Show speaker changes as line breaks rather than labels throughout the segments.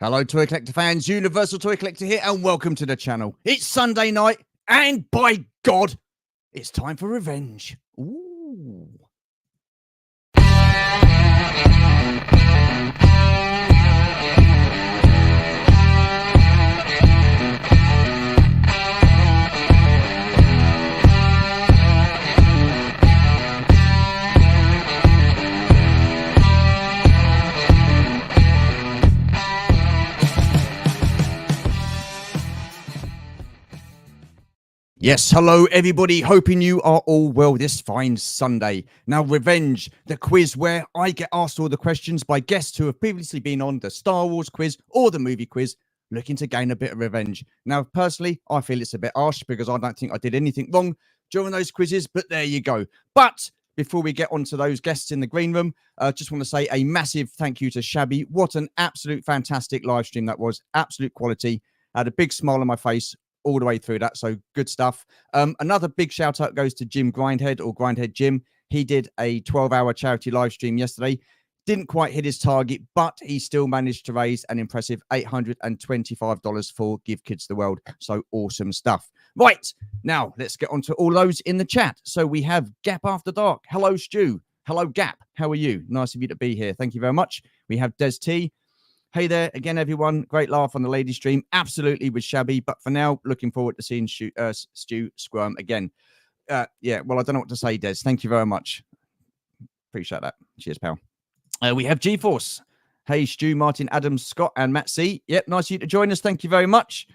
Hello, Toy Collector fans. Universal Toy Collector here, and welcome to the channel. It's Sunday night, and by God, it's time for revenge. Ooh. Yes, hello everybody, hoping you are all well this fine Sunday. Now, Revenge, the quiz where I get asked all the questions by guests who have previously been on the Star Wars quiz or the movie quiz, looking to gain a bit of revenge. Now, personally, I feel it's a bit harsh because I don't think I did anything wrong during those quizzes, but there you go. But before we get on to those guests in the green room, just want to say a massive thank you to Shabby. What an absolute fantastic live stream that was. Absolute quality. I had a big smile on my face all the way through that, so good stuff. Another big shout out goes to Jim Grindhead, or Grindhead Jim. He did a 12-hour charity live stream yesterday. Didn't quite hit his target, but he still managed to raise an impressive $825 for Give Kids the World. So awesome stuff. Right, now let's get on to all those in the chat. So we have Gap After Dark. Hello, Stu. Hello, Gap. How are you? Nice of you to be here. Thank you very much. We have Des T. Hey there again, everyone. Great laugh on the lady stream. Absolutely with Shabby. But for now, looking forward to seeing Stu squirm again. Yeah, well, I don't know what to say, Des. Thank you very much. Appreciate that. Cheers, pal. We have GeForce. Hey, Stu, Martin, Adam, Scott, and Matt C. Yep, nice of you to join us. Thank you very much.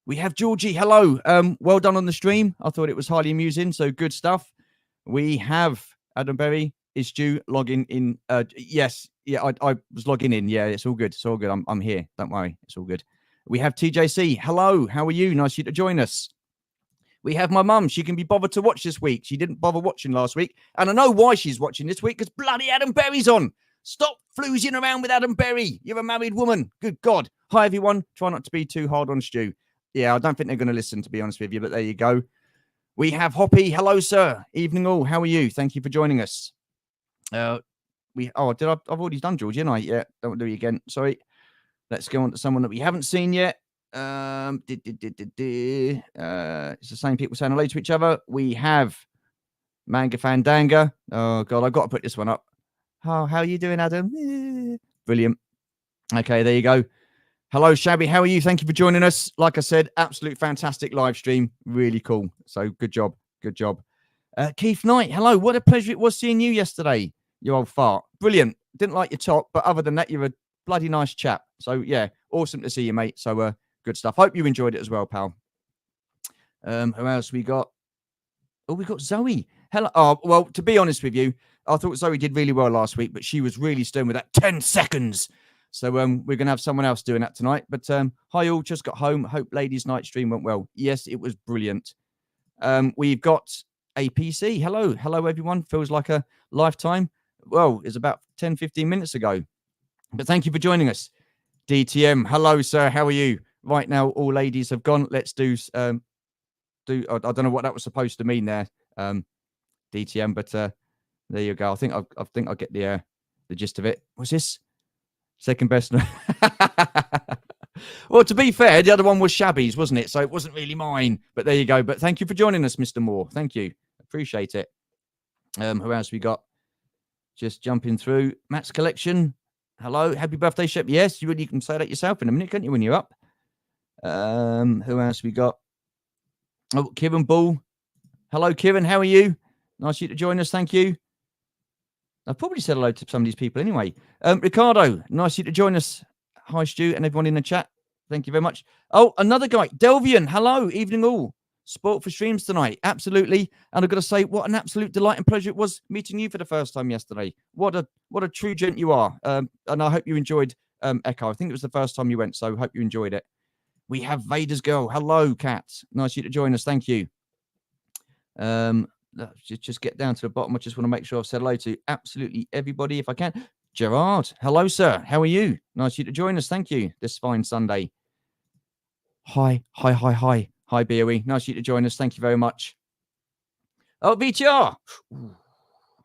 We have Georgie. Hello. Well done on the stream. I thought it was highly amusing. So good stuff. We have Adam Berry. Is Stu logging in? Yes. Yeah, I was logging in. Yeah, it's all good. It's all good. I'm here. Don't worry. It's all good. We have TJC. Hello. How are you? Nice of you to join us. We have my mum. She can be bothered to watch this week. She didn't bother watching last week. And I know why she's watching this week, because bloody Adam Berry's on. Stop floozing around with Adam Berry. You're a married woman. Good God. Hi, everyone. Try not to be too hard on Stu. Yeah, I don't think they're going to listen, to be honest with you, but there you go. We have Hoppy. Hello, sir. Evening all. How are you? Thank you for joining us. I've already done George, didn't I? Yeah, don't do it again. Sorry. Let's go on to someone that we haven't seen yet. It's the same people saying hello to each other. We have Manga Fandanga. Oh God, I've got to put this one up. Oh, how are you doing, Adam? Brilliant. Okay, there you go. Hello, Shabby. How are you? Thank you for joining us. Like I said, absolute fantastic live stream. Really cool. So good job. Good job. Keith Knight. Hello. What a pleasure it was seeing you yesterday. You old fart. Brilliant. Didn't like your top, but other than that, you're a bloody nice chap. So, yeah, awesome to see you, mate. So, good stuff. Hope you enjoyed it as well, pal. Who else we got? Oh, we got Zoe. Hello. Oh, well, to be honest with you, I thought Zoe did really well last week, but she was really stern with that 10 seconds. So, we're going to have someone else doing that tonight. But, hi all, just got home. Hope ladies' night stream went well. Yes, it was brilliant. We've got APC. Hello. Hello, everyone. Feels like a lifetime. Well, it's about 10, 15 minutes ago. But thank you for joining us. DTM. Hello, sir. How are you? Right now, all ladies have gone. Let's do I don't know what that was supposed to mean there, DTM, but there you go. I think I'll get the gist of it. What's this? Second best. Well, to be fair, the other one was Shabby's, wasn't it? So it wasn't really mine. But there you go. But thank you for joining us, Mr. Moore. Thank you. Appreciate it. Who else we got? Just jumping through. Matt's Collection. Hello. Happy birthday, Shep. Yes, you can say that yourself in a minute, can't you, when you're up? Who else we got? Oh, Kieran Ball. Hello, Kieran. How are you? Nice of you to join us. Thank you. I've probably said hello to some of these people anyway. Ricardo, nice of you to join us. Hi, Stu, and everyone in the chat. Thank you very much. Oh, another guy. Delvian. Hello. Evening all. Sport for streams tonight. Absolutely. And I've got to say, what an absolute delight and pleasure it was meeting you for the first time yesterday. What a true gent you are. And I hope you enjoyed Echo. I think it was the first time you went, so hope you enjoyed it. We have Vader's Girl. Hello, Kat. Nice of you to join us. Thank you. Just get down to the bottom. I just want to make sure I've said hello to absolutely everybody if I can. Gerard. Hello, sir. How are you? Nice of you to join us. Thank you. This fine Sunday. Hi. Hi, BOE. Nice of you to join us. Thank you very much. Oh, VTR.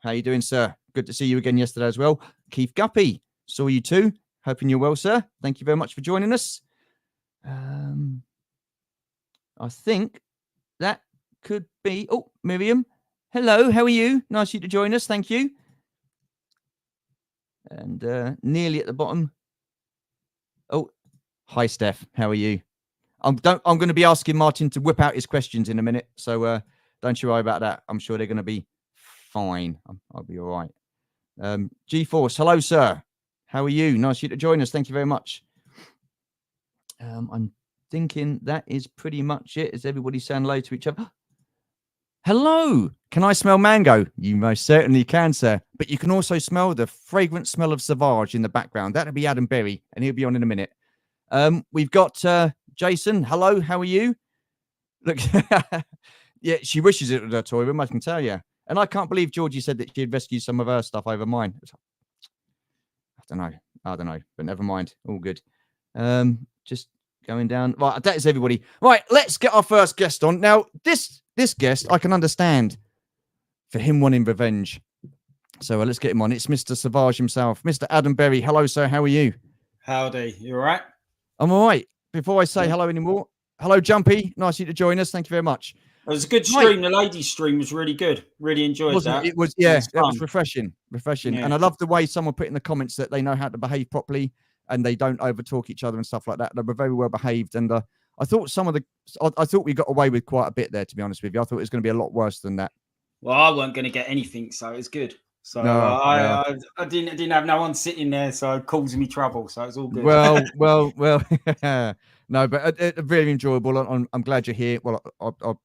How you doing, sir? Good to see you again yesterday as well. Keith Guppy. Saw you too. Hoping you're well, sir. Thank you very much for joining us. I think that could be... Oh, Miriam. Hello, how are you? Nice of you to join us. Thank you. And nearly at the bottom. Oh, hi, Steph. How are you? I'm going to be asking Martyn to whip out his questions in a minute. So don't you worry about that. I'm sure they're going to be fine. I'll be all right. G-Force, hello, sir. How are you? Nice of you to join us. Thank you very much. I'm thinking that is pretty much it. Is everybody saying hello to each other? Hello. Can I smell mango? You most certainly can, sir. But you can also smell the fragrant smell of Sauvage in the background. That'll be Adam Berry, and he'll be on in a minute. We've got Jason. Hello. How are you? Look, yeah, she wishes it was her toy room, I can tell you. And I can't believe Georgie said that she had rescued some of her stuff over mine. I don't know, but never mind. All good. Just going down. Right, that is everybody. Right, let's get our first guest on. Now, this guest, I can understand for him wanting revenge. So let's get him on. It's Mr. Sauvage himself, Mr. Adam Berry. Hello, sir. How are you?
Howdy. You all right?
I'm all right. Before I say hello anymore, hello, Jumpy. Nice of you to join us. Thank you very much.
It was a good stream. The ladies' stream was really good. Really enjoyed that.
It was, yeah, it was refreshing.
Yeah.
And I love the way someone put in the comments that they know how to behave properly and they don't overtalk each other and stuff like that. They were very well behaved. And I thought I thought we got away with quite a bit there, to be honest with you. I thought it was going to be a lot worse than that.
Well, I weren't going to get anything, so it was good. So I didn't have no one sitting there, so causing me trouble. So it's all good.
Well. No, but really enjoyable. I'm glad you're here. Well, I'll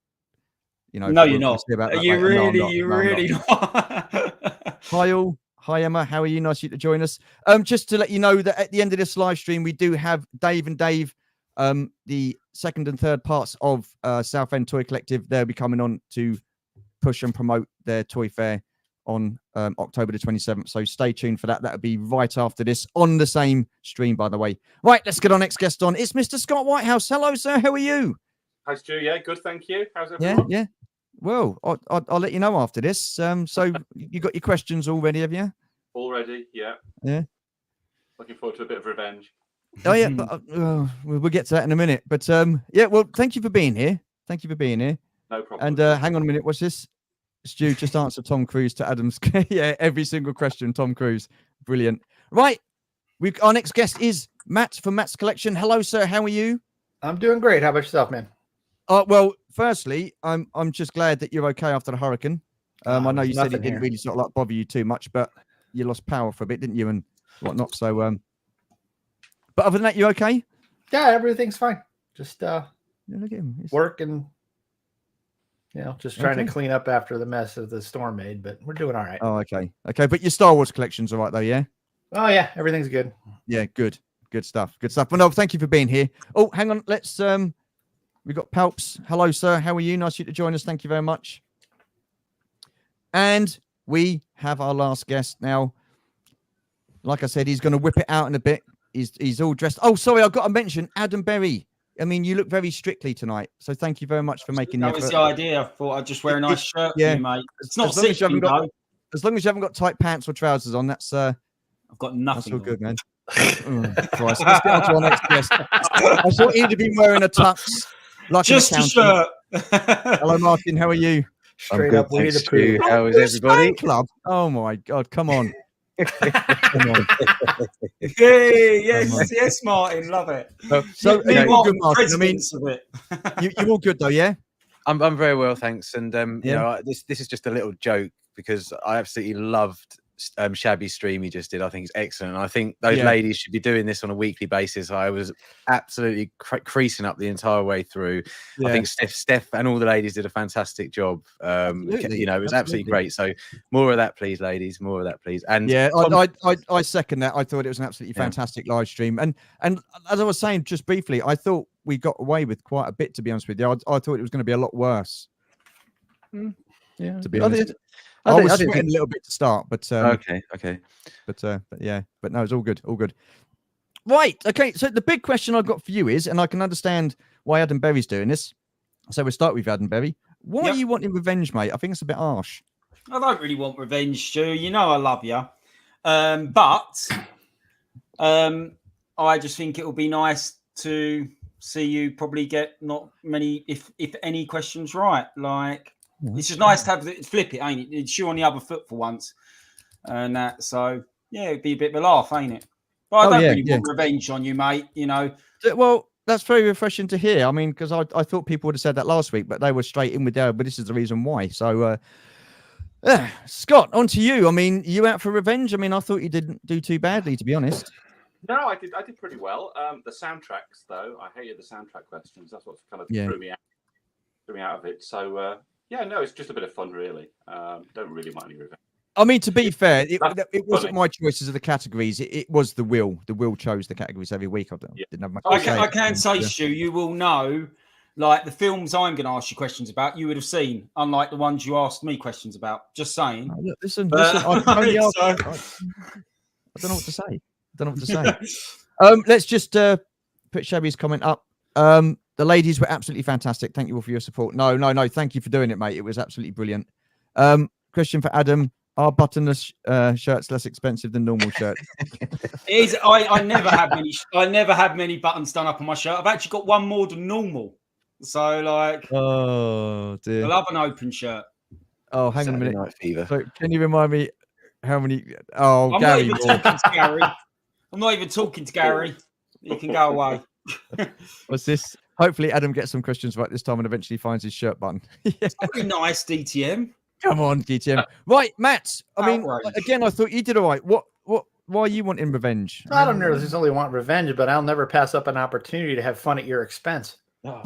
you know.
No, you're not.
You
really not.
Hi all. Hi Emma. How are you? Nice of you to join us. Just to let you know that at the end of this live stream, we do have Dave and Dave, the second and third parts of Southend Toy Collective. They'll be coming on to push and promote their toy fair on October the 27th. So stay tuned for that. That'll be right after this on the same stream, by the way. Right, let's get our next guest on. It's Mr. Scott Whitehouse. Hello, sir. How are you?
Hi, Stu. Yeah, good. Thank you. How's everyone?
Yeah. Well, I'll let you know after this. So you got your questions all ready, have you?
Already, yeah.
Yeah.
Looking forward to a bit of revenge.
Oh yeah, but we'll get to that in a minute. But yeah, well, thank you for being here. Thank you for being here.
No problem.
And hang on a minute. What's this? Stu, just answer Tom Cruise to Adam's. Yeah, every single question, Tom Cruise. Brilliant. Right. Our next guest is Matt from Matt's Collection. Hello, sir. How are you?
I'm doing great. How about yourself, man?
Well, firstly, I'm just glad that you're okay after the hurricane. I know you said it didn't really sort of like bother you too much, but you lost power for a bit, didn't you, and whatnot. So, but other than that, you okay?
Yeah, everything's fine. Just
look at him.
Work and just trying to clean up after the mess of the storm made, but we're doing all right.
Oh, okay. But your Star Wars collection's all right, though, yeah?
Oh yeah, everything's good.
Yeah, good stuff. Well, no, thank you for being here. Oh, hang on. Let's we've got Palps. Hello, sir. How are you? Nice of you to join us. Thank you very much. And we have our last guest now. Like I said, he's going to whip it out in a bit. He's all dressed. Oh, sorry, I've got to mention Adam Berry. I mean, you look very strictly tonight, so thank you very much for making the effort.
That was the idea. I thought I'd just wear a nice shirt for you, mate. It's not sitting, though.
As long as you haven't got tight pants or trousers on, that's
I've got nothing.
That's all good, man. Christ. Let's get on to our next guest. I thought he'd have been wearing a tux. Like
just a shirt.
Hello, Martyn. How are you?
Straight up, Winnie the Pooh.
How is everybody?
Club. Oh my God! Come on. Come on.
Hey, yes, Martyn. Love it.
So you're all good, Martyn. I mean, you're all good though, yeah.
I'm very well, thanks. And you know, this is just a little joke because I absolutely loved Shabby's stream he just did. I think it's excellent. And I think those ladies should be doing this on a weekly basis. I was absolutely creasing up the entire way through. I think Steph and all the ladies did a fantastic job. You know, it was absolutely great. So more of that, please, ladies. More of that, please. And
I second that. I thought it was an absolutely fantastic live stream. And as I was saying just briefly, I thought we got away with quite a bit, to be honest with you. I thought it was going to be a lot worse.
Yeah,
to be honest. I was sweating a little bit to start, but
okay.
But no, it's all good. Right, okay. So the big question I've got for you is, and I can understand why Adam Berry's doing this. So we'll start with Adam Berry. Why are you wanting revenge, mate? I think it's a bit harsh.
I don't really want revenge, Stu. You know I love you, but I just think it will be nice to see you probably get not many, if any, questions right. Like, it's just nice to have flip it, ain't it? It's you on the other foot for once, and that. So yeah, it'd be a bit of a laugh, ain't it? But I don't really want revenge on you, mate. You know.
Well, that's very refreshing to hear. I mean, because I thought people would have said that last week, but they were straight in with their. But this is the reason why. So, Scott, on to you. I mean, you out for revenge? I mean, I thought you didn't do too badly, to be honest.
No, I did pretty well. The soundtracks, though, I hated the soundtrack questions. That's what kind of threw me out of it. So yeah, no, it's just a bit of fun, really. Don't really want any revenge.
I mean, to be fair, it wasn't my choices of the categories. It was the will. The will chose the categories every week. I didn't have much.
I can say, Stu, you will know, like the films I'm going to ask you questions about, you would have seen, unlike the ones you asked me questions about. Just saying.
Look, listen. I don't know what to say. Let's just put Shabby's comment up. The ladies were absolutely fantastic. Thank you all for your support. No. Thank you for doing it, mate. It was absolutely brilliant. Question for Adam: are buttonless shirts less expensive than normal shirts?
It is. I never have many. I never have many buttons done up on my shirt. I've actually got one more than normal. So like,
oh dear,
I love an open shirt.
Oh, hang on a minute.
Night fever.
So can you remind me how many? Oh,
I'm
Gary.
not even talking to Gary. I'm not even talking to Gary. You can go away.
What's this? Hopefully, Adam gets some questions right this time and eventually finds his shirt button.
It's very nice, DTM.
Come on, DTM. Right, Matt. I mean, again, I thought you did all right. Why are you wanting revenge?
I don't necessarily want revenge, but I'll never pass up an opportunity to have fun at your expense.
Oh,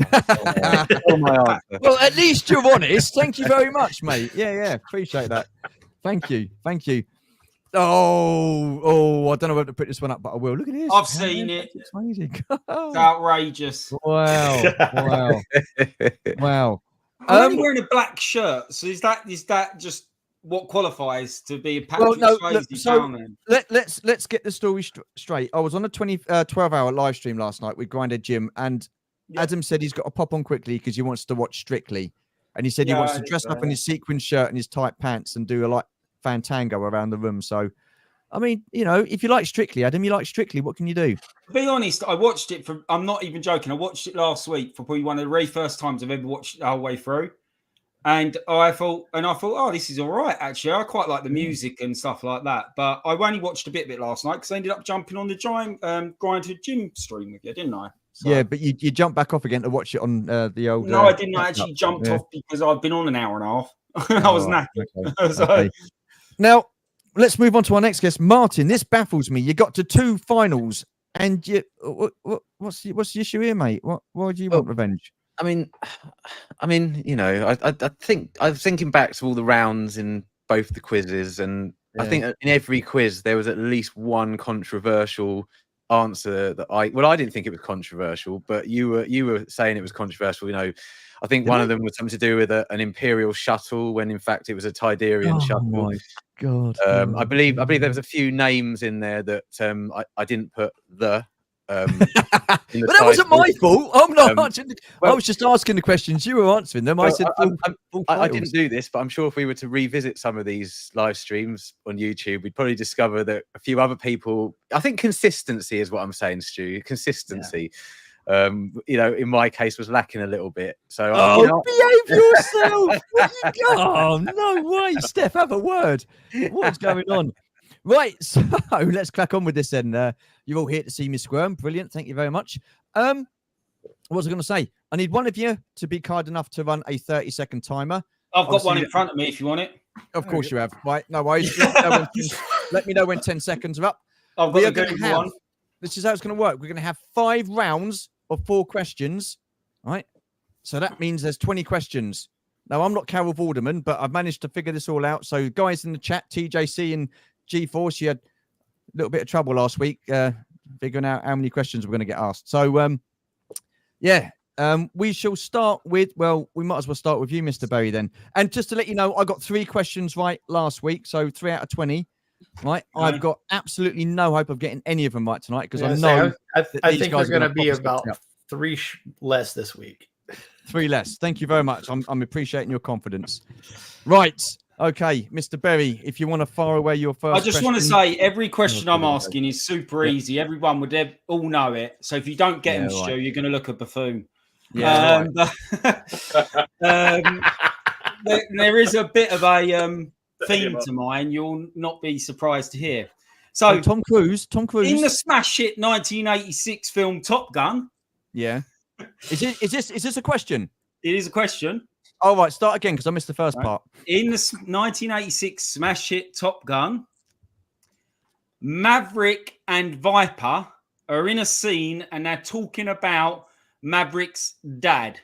well, at least you're honest. Thank you very much, mate. Yeah. Appreciate that. Thank you. Oh, I don't know where to put this one up, but I will. Look at this.
I've seen it.
It's amazing.
It's outrageous.
Wow.
I'm only wearing a black shirt, so is that just what qualifies to be a Patrick Swayze fan then?
Let's get the story straight. I was on a 12-hour live stream last night with Grindhead Jim, and Adam said he's got to pop on quickly because he wants to watch Strictly, and he said he wants to dress up in his sequin shirt and his tight pants and do a fantango around the room. So, I mean, if you like Strictly, Adam, you like Strictly. What can you do?
To be honest, I watched it I'm not even joking. I watched it last week for probably one of the very first times I've ever watched it the whole way through. And I thought, oh, this is all right, actually. I quite like the music and stuff like that. But I only watched a bit of it last night because I ended up jumping on the Grindhead Gym stream with you, didn't I? So,
yeah, but you jumped back off again to watch it on the old...
No, I didn't. I actually jumped off because I've been on an hour and a half. I was knackered. Okay.
Now, let's move on to our next guest, Martyn. This baffles me. You got to 2 finals, and what's the issue here, mate? Why do you want revenge?
I mean, I think I was thinking back to all the rounds in both the quizzes, and I think in every quiz there was at least one controversial answer that I didn't think it was controversial, but you were saying it was controversial. I think one of them was something to do with an Imperial shuttle when in fact it was a Tidarian shuttle.
My God.
I believe there was a few names in there that I didn't put the. But
that wasn't my fault. I'm not. I was just asking the questions. You were answering them. I said,
I didn't do this, but I'm sure if we were to revisit some of these live streams on YouTube, we'd probably discover that a few other people. I think consistency is what I'm saying, Stu. Consistency. In my case, was lacking a little bit. So,
behave yourself. Oh, no way, Steph. Have a word. What's going on? Right, so let's crack on with this then. You're all here to see me squirm. Brilliant. Thank you very much. What was I going to say? I need one of you to be kind enough to run a 30-second timer.
I've got one in front of me if you want it.
Of course you have. Right, no worries. Let me know when 10 seconds are up.
I've got a good one.
This is how it's going to work. We're going to have 5 rounds of 4 questions. Right? So that means there's 20 questions. Now, I'm not Carol Vorderman, but I've managed to figure this all out. So guys in the chat, TJC and G-Force, you had a little bit of trouble last week figuring out how many questions we're going to get asked. So, we shall start with, we might as well start with you, Mr. Berry, then. And just to let you know, I got 3 questions right last week, so 3 out of 20. Right, I've got absolutely no hope of getting any of them right tonight because I know.
I think there's going to be about 3 less this week.
3 less. Thank you very much. I'm appreciating your confidence. Right. Okay, Mr. Berry, if you want to fire away your first
I just want to say every question I'm asking is super easy. Everyone would all know it. So if you don't get them, Stu, you're going to look a buffoon.
Yeah,
there is a bit of a theme to mine. You'll not be surprised to hear. So
Tom Cruise.
In the smash hit 1986 film Top Gun.
Yeah. Is this a question?
It is a question.
All right, start again because I missed the first part.
In the 1986 smash hit Top Gun, Maverick and Viper are in a scene and they're talking about Maverick's dad.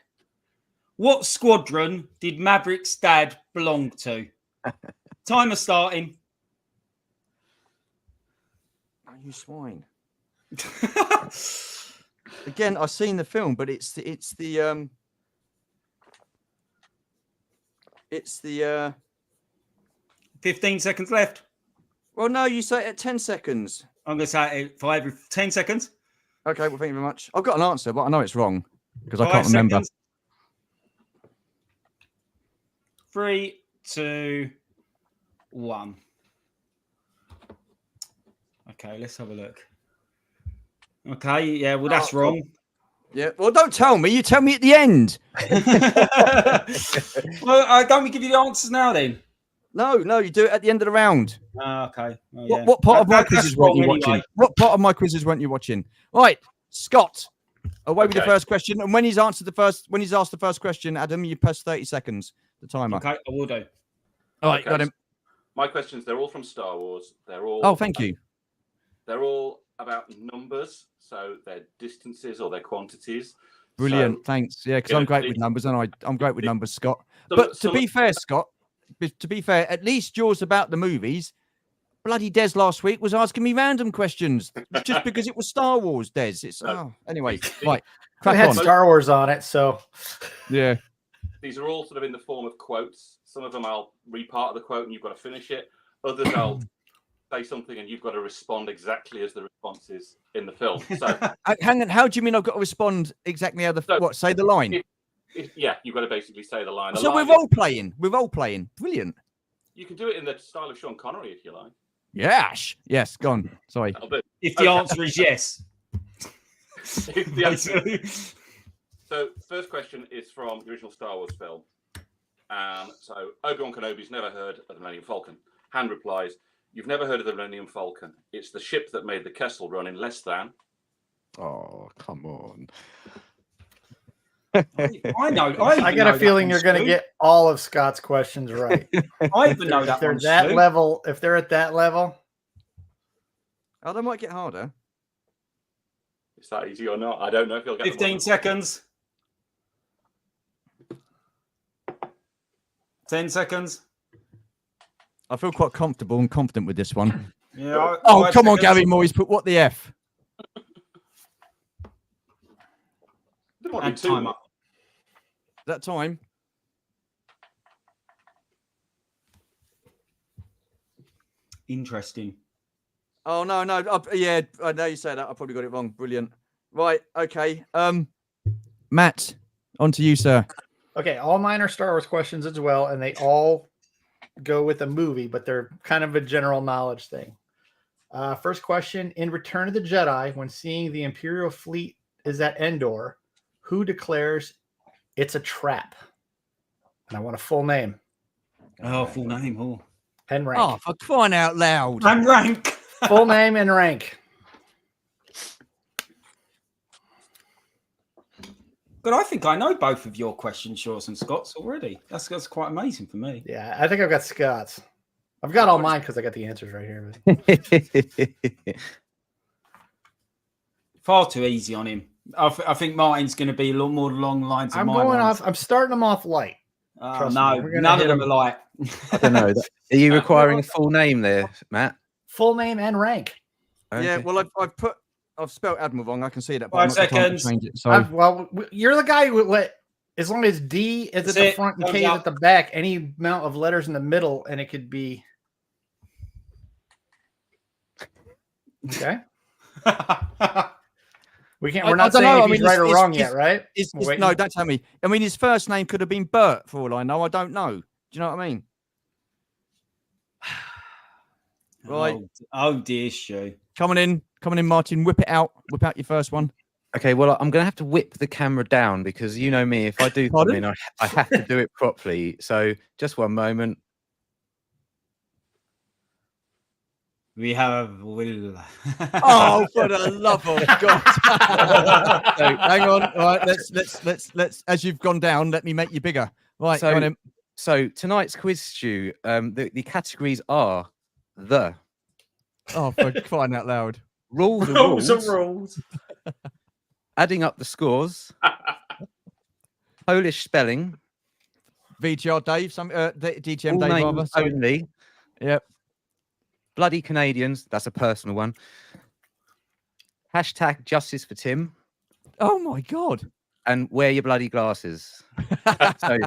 What squadron did Maverick's dad belong to? Timer starting.
Oh, you swine. Again, I've seen the film, but it's the
15 seconds left.
Well, no, you say it at 10 seconds.
I'm going to say it for every 10 seconds.
Okay, well, thank you very much. I've got an answer, but I know it's wrong because I can't remember.
Seconds. 3, 2, 1. Okay, let's have a look. Okay, yeah, well, that's wrong.
Yeah, well, don't tell me. You tell me at the end.
Well, don't we give you the answers now then?
No, you do it at the end of the round.
Okay. Oh, yeah.
What part of my quizzes weren't you watching? What part of my quizzes weren't you watching? Right, Scott, away with the first question. And when he's asked the first question, Adam, you press 30 seconds. The timer.
Okay, I will do.
All right, got him.
My questions, they're all from Star Wars. They're all.
Oh, thank you.
They're all about numbers, so their distances or their quantities.
Brilliant,
So,
thanks. Yeah, because I'm great with numbers, and I'm great with numbers, Scott. But to be fair, at least yours about the movies. Bloody Des last week was asking me random questions just because it was Star Wars, Des. Anyway, right.
I had Star Wars on it, so
yeah.
These are all sort of in the form of quotes. Some of them I'll read part of the quote and you've got to finish it. Others I'll say something and you've got to respond exactly as the response is in the film. So
hang on, how do you mean I've got to respond exactly how say the line?
Yeah, you've got to basically say the line.
So we're role playing. Brilliant.
You can do it in the style of Sean Connery if you like.
Yes, gone. Sorry.
If the answer is yes.
If the answer. So first question is from the original Star Wars film. So Obi-Wan Kenobi's never heard of the Millennium Falcon. Han replies, "You've never heard of the Millennium Falcon. It's the ship that made the Kessel Run in less than."
Oh, come on.
I know.
I got a feeling you're going to get all of Scott's questions right.
I even know that.
If they're that level, if they're at that level,
oh, they might get harder.
Is that easy or not? I don't know if you'll get
15 seconds. 10 seconds.
I feel quite comfortable and confident with this one.
Yeah.
Come on, Gary Moyes. Put what the F?
And time up.
That time.
Interesting.
Oh no. Yeah, I know you say that. I probably got it wrong. Brilliant. Right. Okay. Matt, on to you, sir.
Okay, all mine are Star Wars questions as well, and they all go with a movie, but they're kind of a general knowledge thing. First question: in Return of the Jedi, when seeing the Imperial fleet is at Endor, who declares it's a trap? And I want a full name.
Oh, full name. Oh.
And rank.
Oh, for crying out loud.
And rank.
Full name and rank.
But I think I know both of your questions, Shores and Scott's already. That's quite amazing for me.
Yeah, I think I've got Scott's. I've got all mine because I got the answers right here.
Far too easy on him. I think Martin's going to be a lot more along the lines of
I'm starting them off light.
No, none of them are light.
I don't know. Are you requiring a full name there, Matt?
Full name and rank.
Okay.
Yeah, well, I've spelled Admiral wrong. I can see that.
5 seconds.
Change it, so.
Well, you're the guy who let, as long as D is at the front and K is at the back, any amount of letters in the middle, and it could be. Okay. We can't. We're not saying if he's right or wrong yet, right?
No, don't tell me. I mean, his first name could have been Bert, for all I know. I don't know. Do you know what I mean? Right.
Oh dear, Stu.
Coming in, Martin. Whip it out. Whip out your first one.
Okay, well, I'm going to have to whip the camera down because you know me. If I do
Pardon?
something, I have to do it properly. So just one moment.
We have Will.
Oh, for the love of God! So, hang on. All right, let's. As you've gone down, let me make you bigger. Right.
So,
go on in.
so tonight's quiz, Stu. The categories are the
Oh, for crying out loud!
rules,
rules.
adding up the scores, Polish spelling,
VTR Dave, DTM
all
Dave
names
rather. Sorry.
only,
Yep.
bloody Canadians. That's a personal one. Hashtag justice for Tim,
Oh my God!
and wear your bloody glasses. So,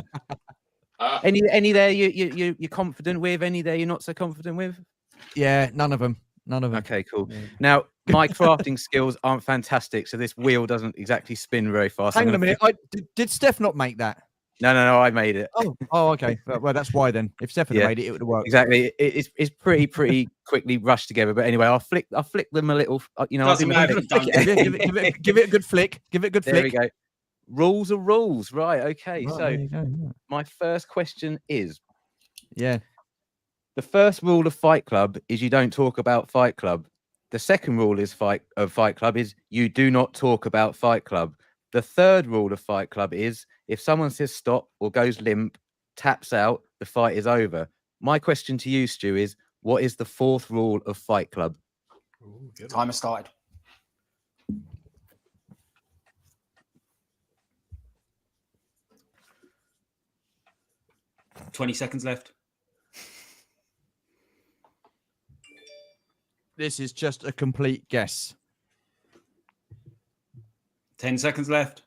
any there you're confident with? Any there you're not so confident with?
Yeah, none of them. None of them.
Okay, cool. Now, my crafting skills aren't fantastic, so this wheel doesn't exactly spin very fast.
Hang on a minute. Did Steph not make that?
No, I made it.
Oh, okay. Well, that's why then. If Steph had made it, it would have worked.
Exactly. It's pretty quickly rushed together. But anyway, I'll flick them a little.
Doesn't matter.
Give it a good flick. Give it a good
There
flick.
we go. Rules are rules, right? Okay.
Right,
So
there you go, yeah.
my first question is:
Yeah.
the first rule of Fight Club is you don't talk about Fight Club. The second rule of Fight Club is you do not talk about Fight Club. The third rule of Fight Club is if someone says stop or goes limp, taps out, the fight is over. My question to you, Stu, is what is the fourth rule of Fight Club?
Timer started. $20 seconds left.
This is just a complete guess.
10 seconds left.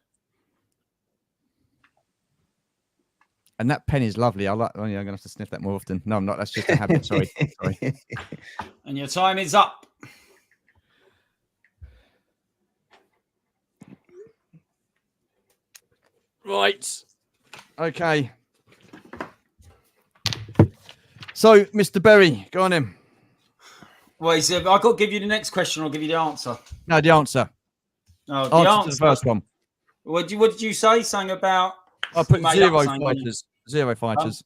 And that pen is lovely. I'm gonna have to sniff that more often. No, I'm not. That's just a habit. Sorry.
And your time is up.
Right. Okay. So, Mr. Berry, go on in.
Well, he said, I've got to give you the next question. I'll give you the answer.
No, the answer.
Oh, the
Answer
answer.
to the first one.
What did you say? Something about...
I put
made
zero
up something,
fighters. Zero fighters.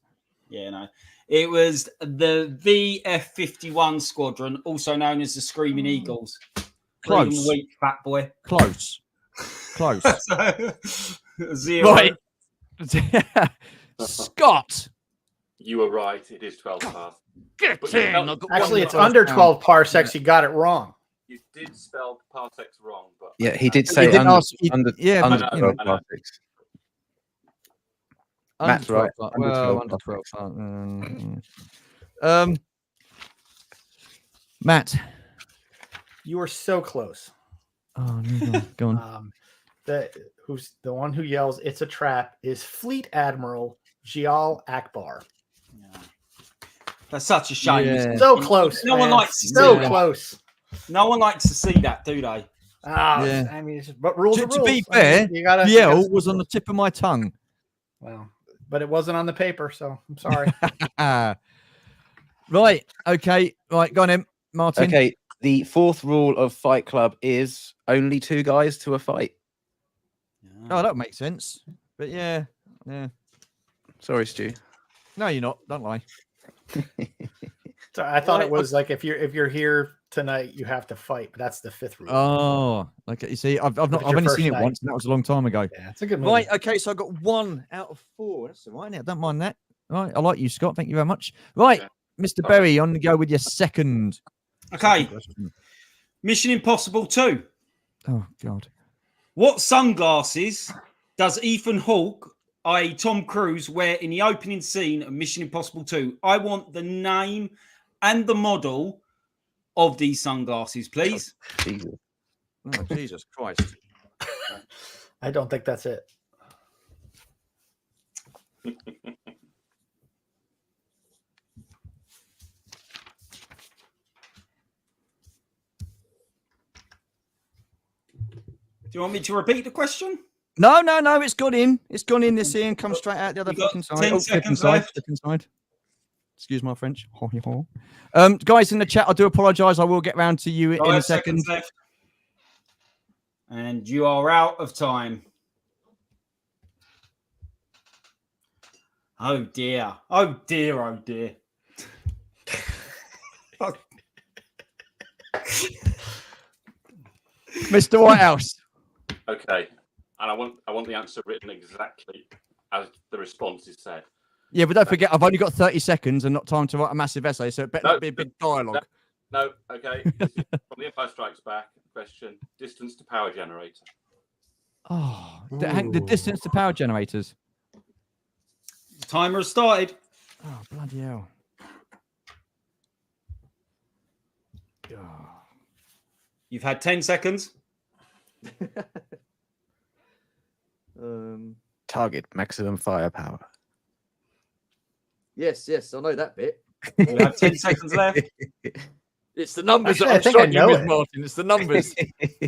Yeah, no. It was the VF-51 Squadron, also known as the Screaming Eagles.
Close.
Freedom Week, fat boy.
Close. Close.
Zero.
Right. Scott.
You were right. It is 12 past.
Get
But you
in.
felt-
I've got
Actually,
one
it's
first
under
round.
12 parsecs. You got it wrong.
You did spell parsecs wrong, but
Yeah, he did
He
say
didn't
under,
ask- he-
under,
yeah,
under
but,
I
12
know, I know.
parsecs.
Under
Matt's right.
12,
Under
well,
12
under 12. Matt.
You were so close.
Oh, no, go on.
Who's the one who yells "It's a trap" is Fleet Admiral Jial Akbar.
That's such a shame.
Yeah.
isn't it?
So close.
No one
man.
likes to see
so
that.
close.
No one likes to see that, do they?
Yeah.
I mean, but rules
To
are rules.
be
I mean,
fair,
you gotta.
Yell was on the tip of my tongue.
Well, but it wasn't on the paper, so I'm sorry.
Right. Okay. Right. Go on, in, Martin.
Okay, the fourth rule of Fight Club is only two guys to a fight.
Oh, that makes sense. But yeah.
Sorry, Stu.
No, you're not. Don't lie.
So I thought
Right,
it was like if you're here tonight, you have to fight. But that's the fifth rule.
Oh, okay. You see, I've
it's your
only
first
seen it
night.
once, and that was a long time ago.
Yeah, it's a good movie.
Right. Okay. So I got 1 out of 4. That's all right. Now, don't mind that. Right. I like you, Scott. Thank you very much. Right,
Yeah.
Mr. Berry, on the go with your second.
Okay.
question.
Mission Impossible 2.
Oh God.
What sunglasses does Ethan Hawke, i.e. Tom Cruise, wear in the opening scene of Mission Impossible 2? I want the name and the model of these sunglasses, please.
Jesus.
Oh, Jesus Christ.
I don't think that's it.
Do you want me to repeat the question?
No. It's gone in. It's gone in this year and come straight out the other
You got
fucking
10
side. Oh, flipping
seconds
side.
left.
Flipping side. Excuse my French. Guys in the chat, I do apologise. I will get round to you in a
5
second.
seconds left. And you are out of time. Oh dear. Oh dear. Oh dear.
Mr. Whitehouse.
Okay, and I want the answer written exactly as the response is said.
Yeah, but don't forget, I've only got 30 seconds and not time to write a massive essay, so it better not be a big dialogue.
No, okay. This is from The Empire Strikes Back. Question: distance to power generator.
Oh, the distance to power generators.
The timer has started.
Oh, bloody hell.
You've had 10 seconds.
Target maximum firepower.
Yes, I know that bit.
You have 10 seconds left.
It's the numbers
Actually, I
that
think I
I'm struggling
know
with,
it.
Martin. It's the numbers.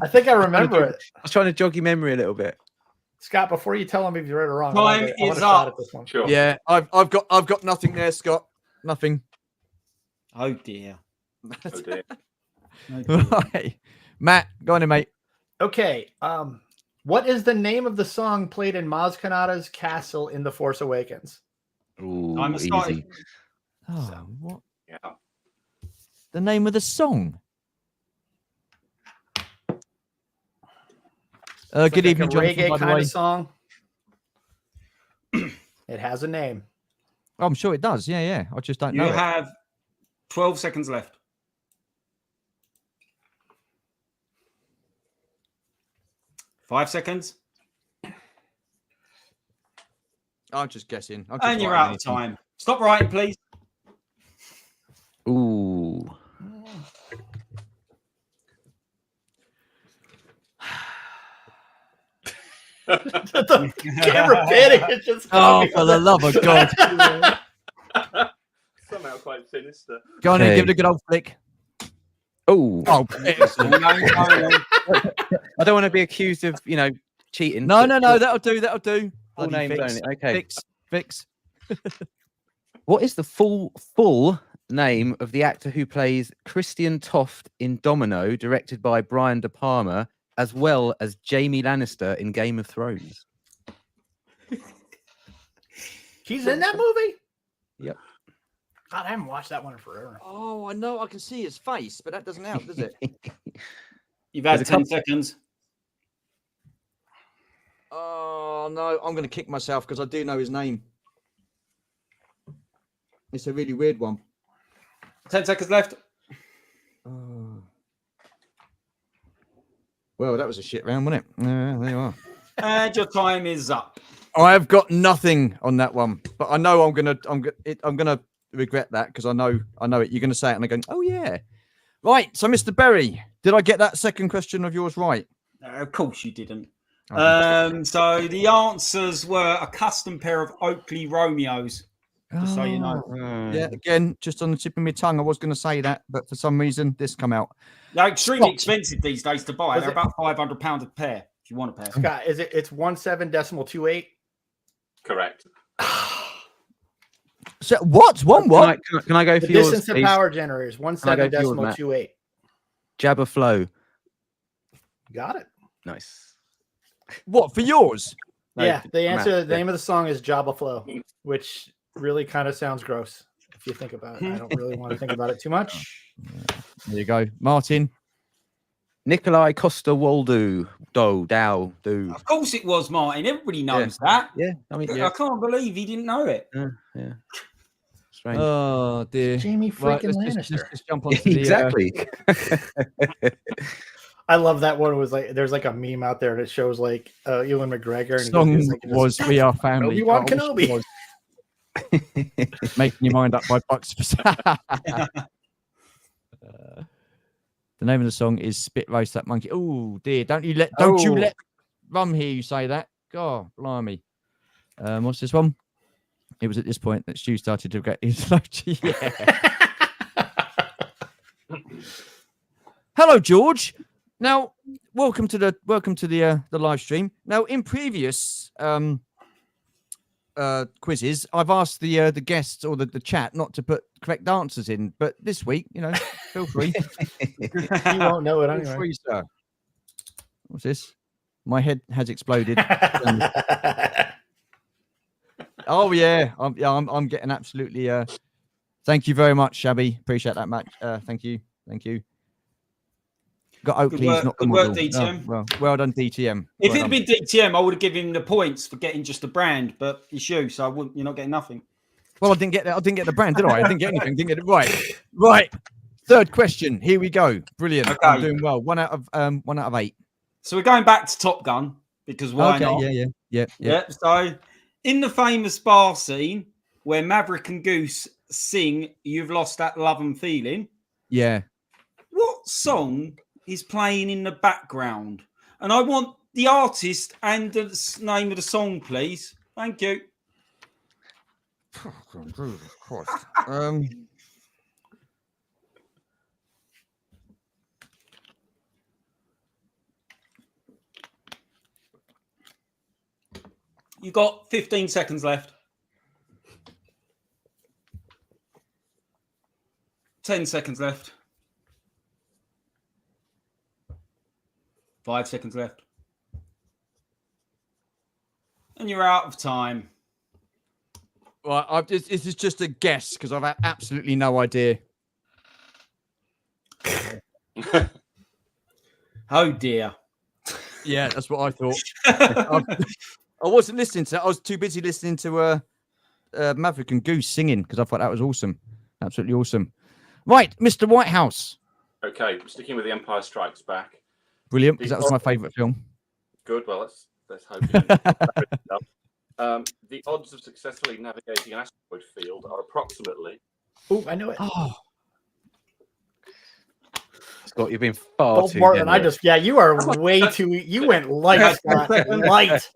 I think I remember it.
I was trying to jog your memory a little bit.
Scott, before you tell him if you're right or wrong,
Time
I want
is
a shot
up.
at this one.
Sure.
Yeah, I've got nothing there, Scott. Nothing.
Oh dear.
Oh dear.
Right. Matt, go on in, mate.
Okay. What is the name of the song played in Maz Kanata's castle in The Force Awakens?
Ooh,
Time has started.
easy.
Oh, what?
Yeah.
The name of the song?
It's
Good
like
evening,
a
Jonathan,
reggae
by the
kind
way.
of song. It has a name.
Oh, I'm sure it does. Yeah. I just don't
You
know. it.
have 12 seconds left. Five seconds.
I'm just guessing. I'm just
And you're
writing
out of
anything.
time. Stop writing, please.
Ooh.
The camera panning. It's just
Oh, for the love of God.
Somehow quite sinister.
Go on and
Okay.
give it a good old flick.
Oh,
Oh, excellent.
I don't want to be accused of, cheating.
No,
but-
that'll do. That'll do.
Full
Bloody
names
fix.
only. Okay.
Fix.
What is the full name of the actor who plays Christian Toft in Domino, directed by Brian De Palma, as well as Jaime Lannister in Game of Thrones?
He's in that movie?
Yep.
God, I haven't watched that one in forever.
Oh, I know. I can see his face, but that doesn't help, does it?
You've had
There's a
10
couple-
seconds.
Oh, no. I'm going to kick myself because I do know his name. It's a really weird one.
10 seconds left.
Oh. Well, that was a shit round, wasn't it? There you are.
And your time is up.
I have got nothing on that one, but I know I'm gonna regret that because I know it. You're gonna say it, and I'm going, oh yeah, right. So, Mr. Berry, did I get that second question of yours right?
Of course you didn't.
Oh.
So the answers were a custom pair of Oakley Romeos. Just so you know.
Yeah, again, just on the tip of my tongue, I was going to say that, but for some reason, this come out.
They're extremely
Scott.
expensive these days to buy.
Was
They're
it-
about £500 a pair if you want a pair.
Scott, it's 17.28?
Correct.
So what? One what?
Can I go
The
for yours,
distance to
please?
power generators,
I go for yours, Matt?
17.28.
Jabba Flow.
Got it.
Nice.
What for yours?
No,
Yeah, the
Matt,
answer, the
yeah.
name of the song is Jabba Flow, which really kind of sounds gross if you think about it. I don't really want to think about it too much.
There you go, Martin.
Nikolai Costa-Waldau. Do.
Of course it was, Martin. Everybody knows that.
Yeah, I mean,
I can't believe he didn't know it.
yeah. Strange.
Oh dear.
Jamie
Right,
freaking
let's
Lannister.
just jump on to the,
exactly.
I love that one. It was like there's like a meme out there that shows like Ewan McGregor and
song
he goes, like,
was "We Are Family."
Obi-Wan
Oh, I wish it was. Making your mind up by Bucks. The name of the song is "Spit Roast That Monkey." Oh dear! Don't you let Rum hear you say that. God, blimey. What's this one? It was at this point that Stu started to get his yeah. Hello, George. Now, welcome to the live stream. Now, in previous quizzes, I've asked the guests or the chat not to put correct answers in. But this week, feel free.
You won't know it
Feel
anyway.
free, sir. What's this? My head has exploded. Oh yeah, I'm getting absolutely. Thank you very much, Shabby. Appreciate that much. Thank you. Got Oakley's, not the
good
model.
work, DTM.
Oh, well done, DTM.
If
Well
it'd been DTM, I would have given him the points for getting just a brand, but it's you, so you're not getting nothing.
Well, I didn't get the brand, did I? I didn't get anything. Didn't get it right. Right. Third question. Here we go. Brilliant.
Okay.
I'm doing well. 1 out of 8.
So we're going back to Top Gun because why
Okay.
not?
Yeah.
So, in the famous bar scene where Maverick and Goose sing "You've Lost That Love and Feeling,"
Yeah.
what song is playing in the background? And I want the artist and the name of the song, please. Thank you.
Jesus Christ.
You got 15 seconds left. 10 seconds left. 5 seconds left. And you're out of time.
Right. This is just a guess because I've absolutely no idea.
Oh dear.
Yeah, that's what I thought. I wasn't listening to that. I was too busy listening to Maverick and Goose singing because I thought that was awesome. Absolutely awesome. Right, Mr. Whitehouse.
Okay, sticking with The Empire Strikes Back.
Brilliant, because that was my favourite film.
Good. Well, let's hope. The odds of successfully navigating an asteroid field are approximately.
Oh, I know it.
Oh,
Scott, you've been far
Both
too
Martin,
generous.
you are way too. You went light, Scott. Light.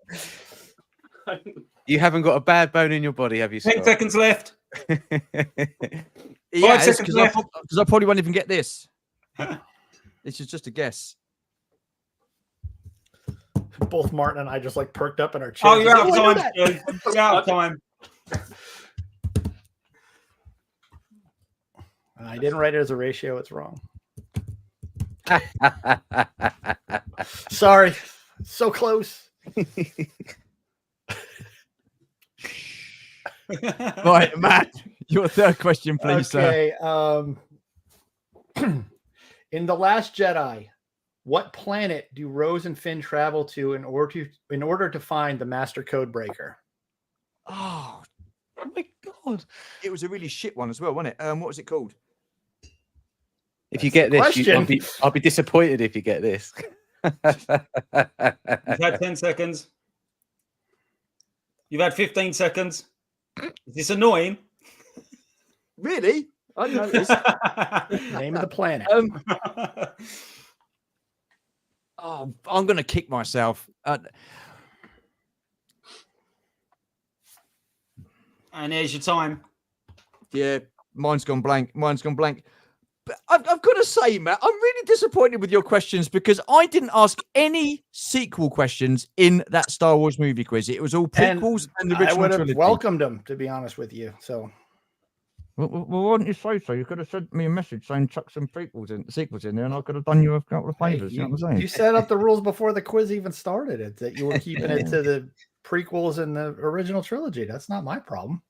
You haven't got a bad bone in your body, have you,
10
Scott?
seconds left.
yeah,
seconds
because
left.
I probably won't even get this. This is just a guess.
Both Martin and I just like perked up in our chairs.
Oh, you're out of
I know
time.
that.
Stu. You're out of time.
I didn't write it as a ratio. It's wrong. Sorry. So close.
Right, Matt, your third question, please, sir.
Okay. In The Last Jedi, what planet do Rose and Finn travel to in order to find the Master Code Breaker?
Oh my God. It was a really shit one as well, wasn't it? What was it called?
If you get this, I'll be disappointed if you get this.
You've had 10 seconds. You've had 15 seconds. Is this annoying?
Really? I noticed.
Name of the planet.
Oh, I'm going to kick myself.
And there's your time.
Yeah, mine's gone blank. But I've got to say, Matt, I'm really disappointed with your questions because I didn't ask any sequel questions in that Star Wars movie quiz. It was all prequels and the original
I would have
trilogy.
welcomed them, to be honest with you. So,
well, why didn't you say so? You could have sent me a message saying chuck some sequels in there, and I could have done you a couple of favors. You know what I'm saying?
You set up the rules before the quiz even started. It that you were keeping it to the prequels and the original trilogy. That's not my problem.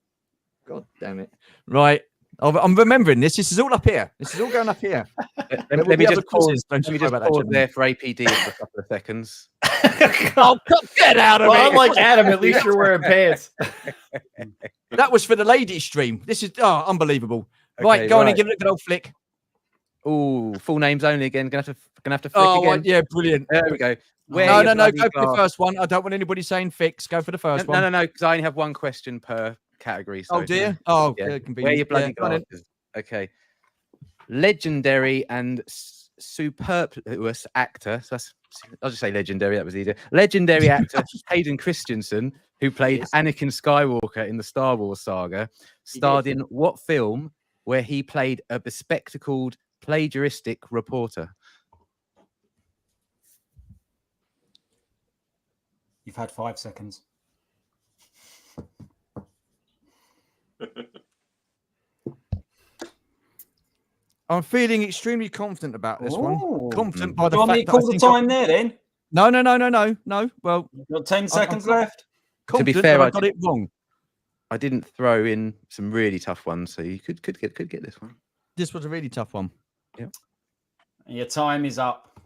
God damn it! Right. I'm remembering this. This is all up here. This is all going up here.
Let me just pause there for APD for a couple of seconds.
Oh, get out of
Well,
it.
unlike Adam, at least you're wearing pants.
That was for the ladies stream. This is unbelievable. Right,
Okay,
go on and give it a good old flick.
Oh, full names only again. Gonna have to flick
Oh,
again.
right, yeah, brilliant.
There we go.
No, go for the first one. I don't want anybody saying fix. Go for the first one.
No, because I only have one question per category. So
oh dear. Oh,
yeah.
convenient.
Wear your bloody
Yeah,
glasses. Okay. Legendary and superfluous actor. So I'll just say legendary. That was easier. Legendary actor Hayden Christensen, who played Anakin Skywalker in the Star Wars saga, starred in what film where he played a bespectacled, plagiaristic reporter?
You've had 5 seconds.
I'm feeling extremely confident about this one. Confident by
Do
the
you want me
fact
to
that I
call the
think
time there then?
No. Well,
You've got 10 seconds
I'm
left.
To be
confident
fair,
that I
I
got it wrong.
I didn't throw in some really tough ones, so you could get this one.
This was a really tough one.
And your time is up.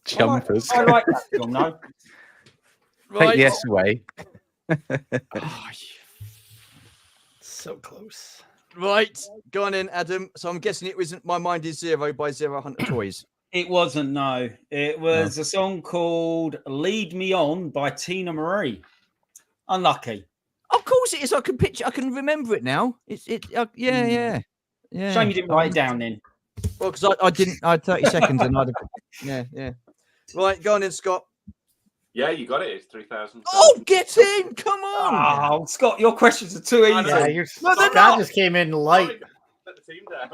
Jumpers.
I like that film, no?
Take the S away.
So close.
Right, go on in, Adam. So I'm guessing it wasn't My Mind Is Zero by Zero Hunter Toys.
It wasn't, no. It was a song called Lead Me On by Tina Marie. Unlucky.
Of course it is. I can remember it now. Yeah.
Shame you didn't write it down then.
Well, because I didn't. I had 30 seconds and I'd have. Yeah. Right, go on in, Scott.
Yeah, you got it. It's 3,000.
Oh, get in! Come on!
Oh, Scott, your questions are too easy.
Yeah, you're
No, they're
Scott
not.
just came in light.
Let the team down.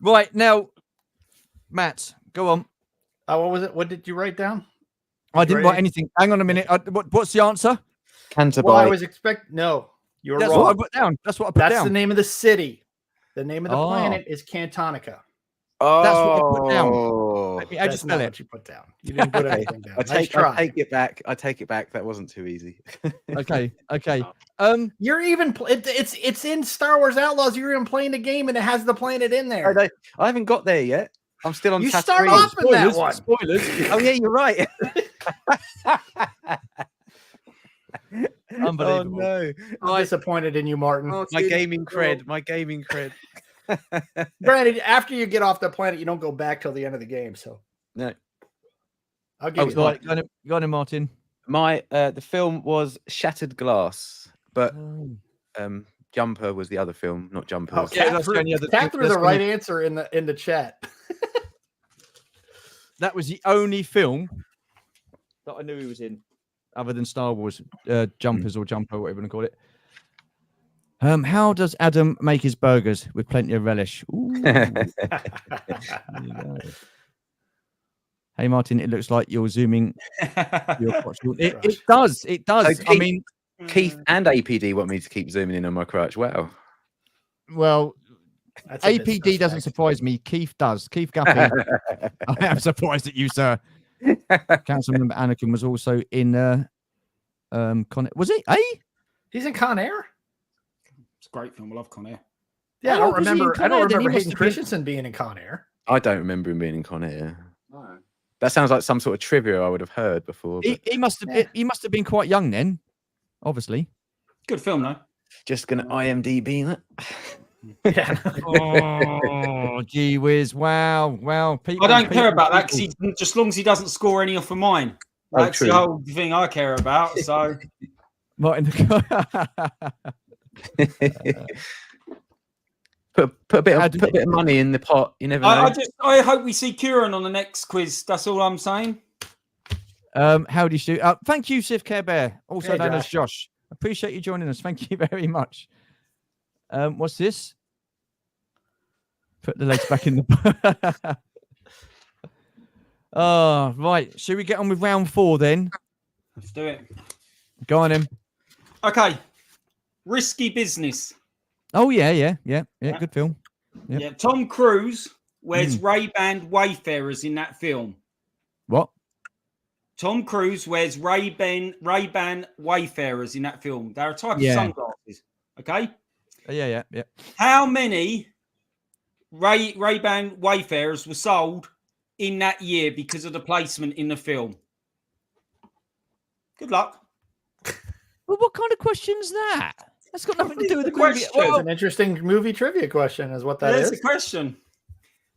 Right now, Matt, go on.
What was it? What did you write down?
I didn't
Right.
write anything. Hang on a minute. What's the answer?
Canterbury.
Well, I was expecting. No, you were
That's
wrong.
what I put down. That's what I put
That's
down.
the name of the city. The name of the
Oh.
planet is Cantonica.
That's what I put down. Let me, I
That's
just
not
spell
what
it.
you put down. You didn't put anything down.
I
Nice try.
take it back. I take it back. That wasn't too easy.
Okay.
You're even. It's in Star Wars Outlaws. You're even playing the game, and it has the planet in there.
I haven't got there yet. I'm still on.
You
Tatooine.
start off in that one.
Spoilers.
Oh yeah, you're right.
Unbelievable.
Oh no.
I'm disappointed in you, Martin.
My gaming cred. My gaming cred.
Granted, after you get off the planet, you don't go back till the end of the game. So
No.
I'll give you that.
Right, go on in, Martin.
My the film was Shattered Glass, but Jumper was the other film, not Jumpers.
Oh,
Yeah,
Cat
that's
threw,
the only other-
Cat threw
that's
the
gonna-
right answer in the chat.
That was the only film that I knew he was in, other than Star Wars Jumpers or Jumper, whatever you want to call it. How does Adam make his burgers with plenty of relish? Ooh. There you go. Hey Martin, it looks like you're zooming. It does. It does.
Okay.
I mean,
Keith and APD want me to keep zooming in on my crutch. Wow.
well,
That's a bit
APD doesn't
suspect.
surprise me. Keith does. Keith Guppy. I am surprised at you, sir. Councilmember Anakin was also in was it?
He's in Con Air.
It's a great film. I love Con Air.
Yeah,
Oh, was he in Con
I don't
Air? Then he
remember
must
Hayden
have been-
Christensen being in Con Air.
I don't remember him being in Con Air.
No.
That sounds like some sort of trivia I would have heard before. But
He must have.
Yeah.
He must have been quite young then. Obviously.
Good film, though.
just gonna IMDb that.
Yeah.
Oh, gee whiz! Wow! People,
I don't care
people-
about that
people-
because just as long as he doesn't score any off of mine.
Oh,
That's
true.
the whole thing I care about. So
Martin.
put a bit
How
of
did
put a bit of money in the pot. You never know.
I hope we see Kieran on the next quiz. That's all I'm saying.
Howdy, Stu. Thank you, Sif Care Bear, also
Hey,
known as
Josh.
Josh. Appreciate you joining us. Thank you very much. What's this? Put the legs back in the. Oh, right. Should we get on with round 4 then?
Let's do it.
Go on, him.
Okay. Risky Business.
Oh yeah. Good film. Yep.
Yeah. Tom Cruise wears Ray-Ban Wayfarers in that film.
What?
Tom Cruise wears Ray-Ban Wayfarers in that film. They're a type
Yeah.
of sunglasses. Okay.
Yeah.
How many Ray-Ban Wayfarers were sold in that year because of the placement in the film? Good luck.
Well, what kind of question's that? That's got nothing to do with the
Question.
movie.
It's
Well,
an interesting movie trivia question, is what that
There's
is.
the question.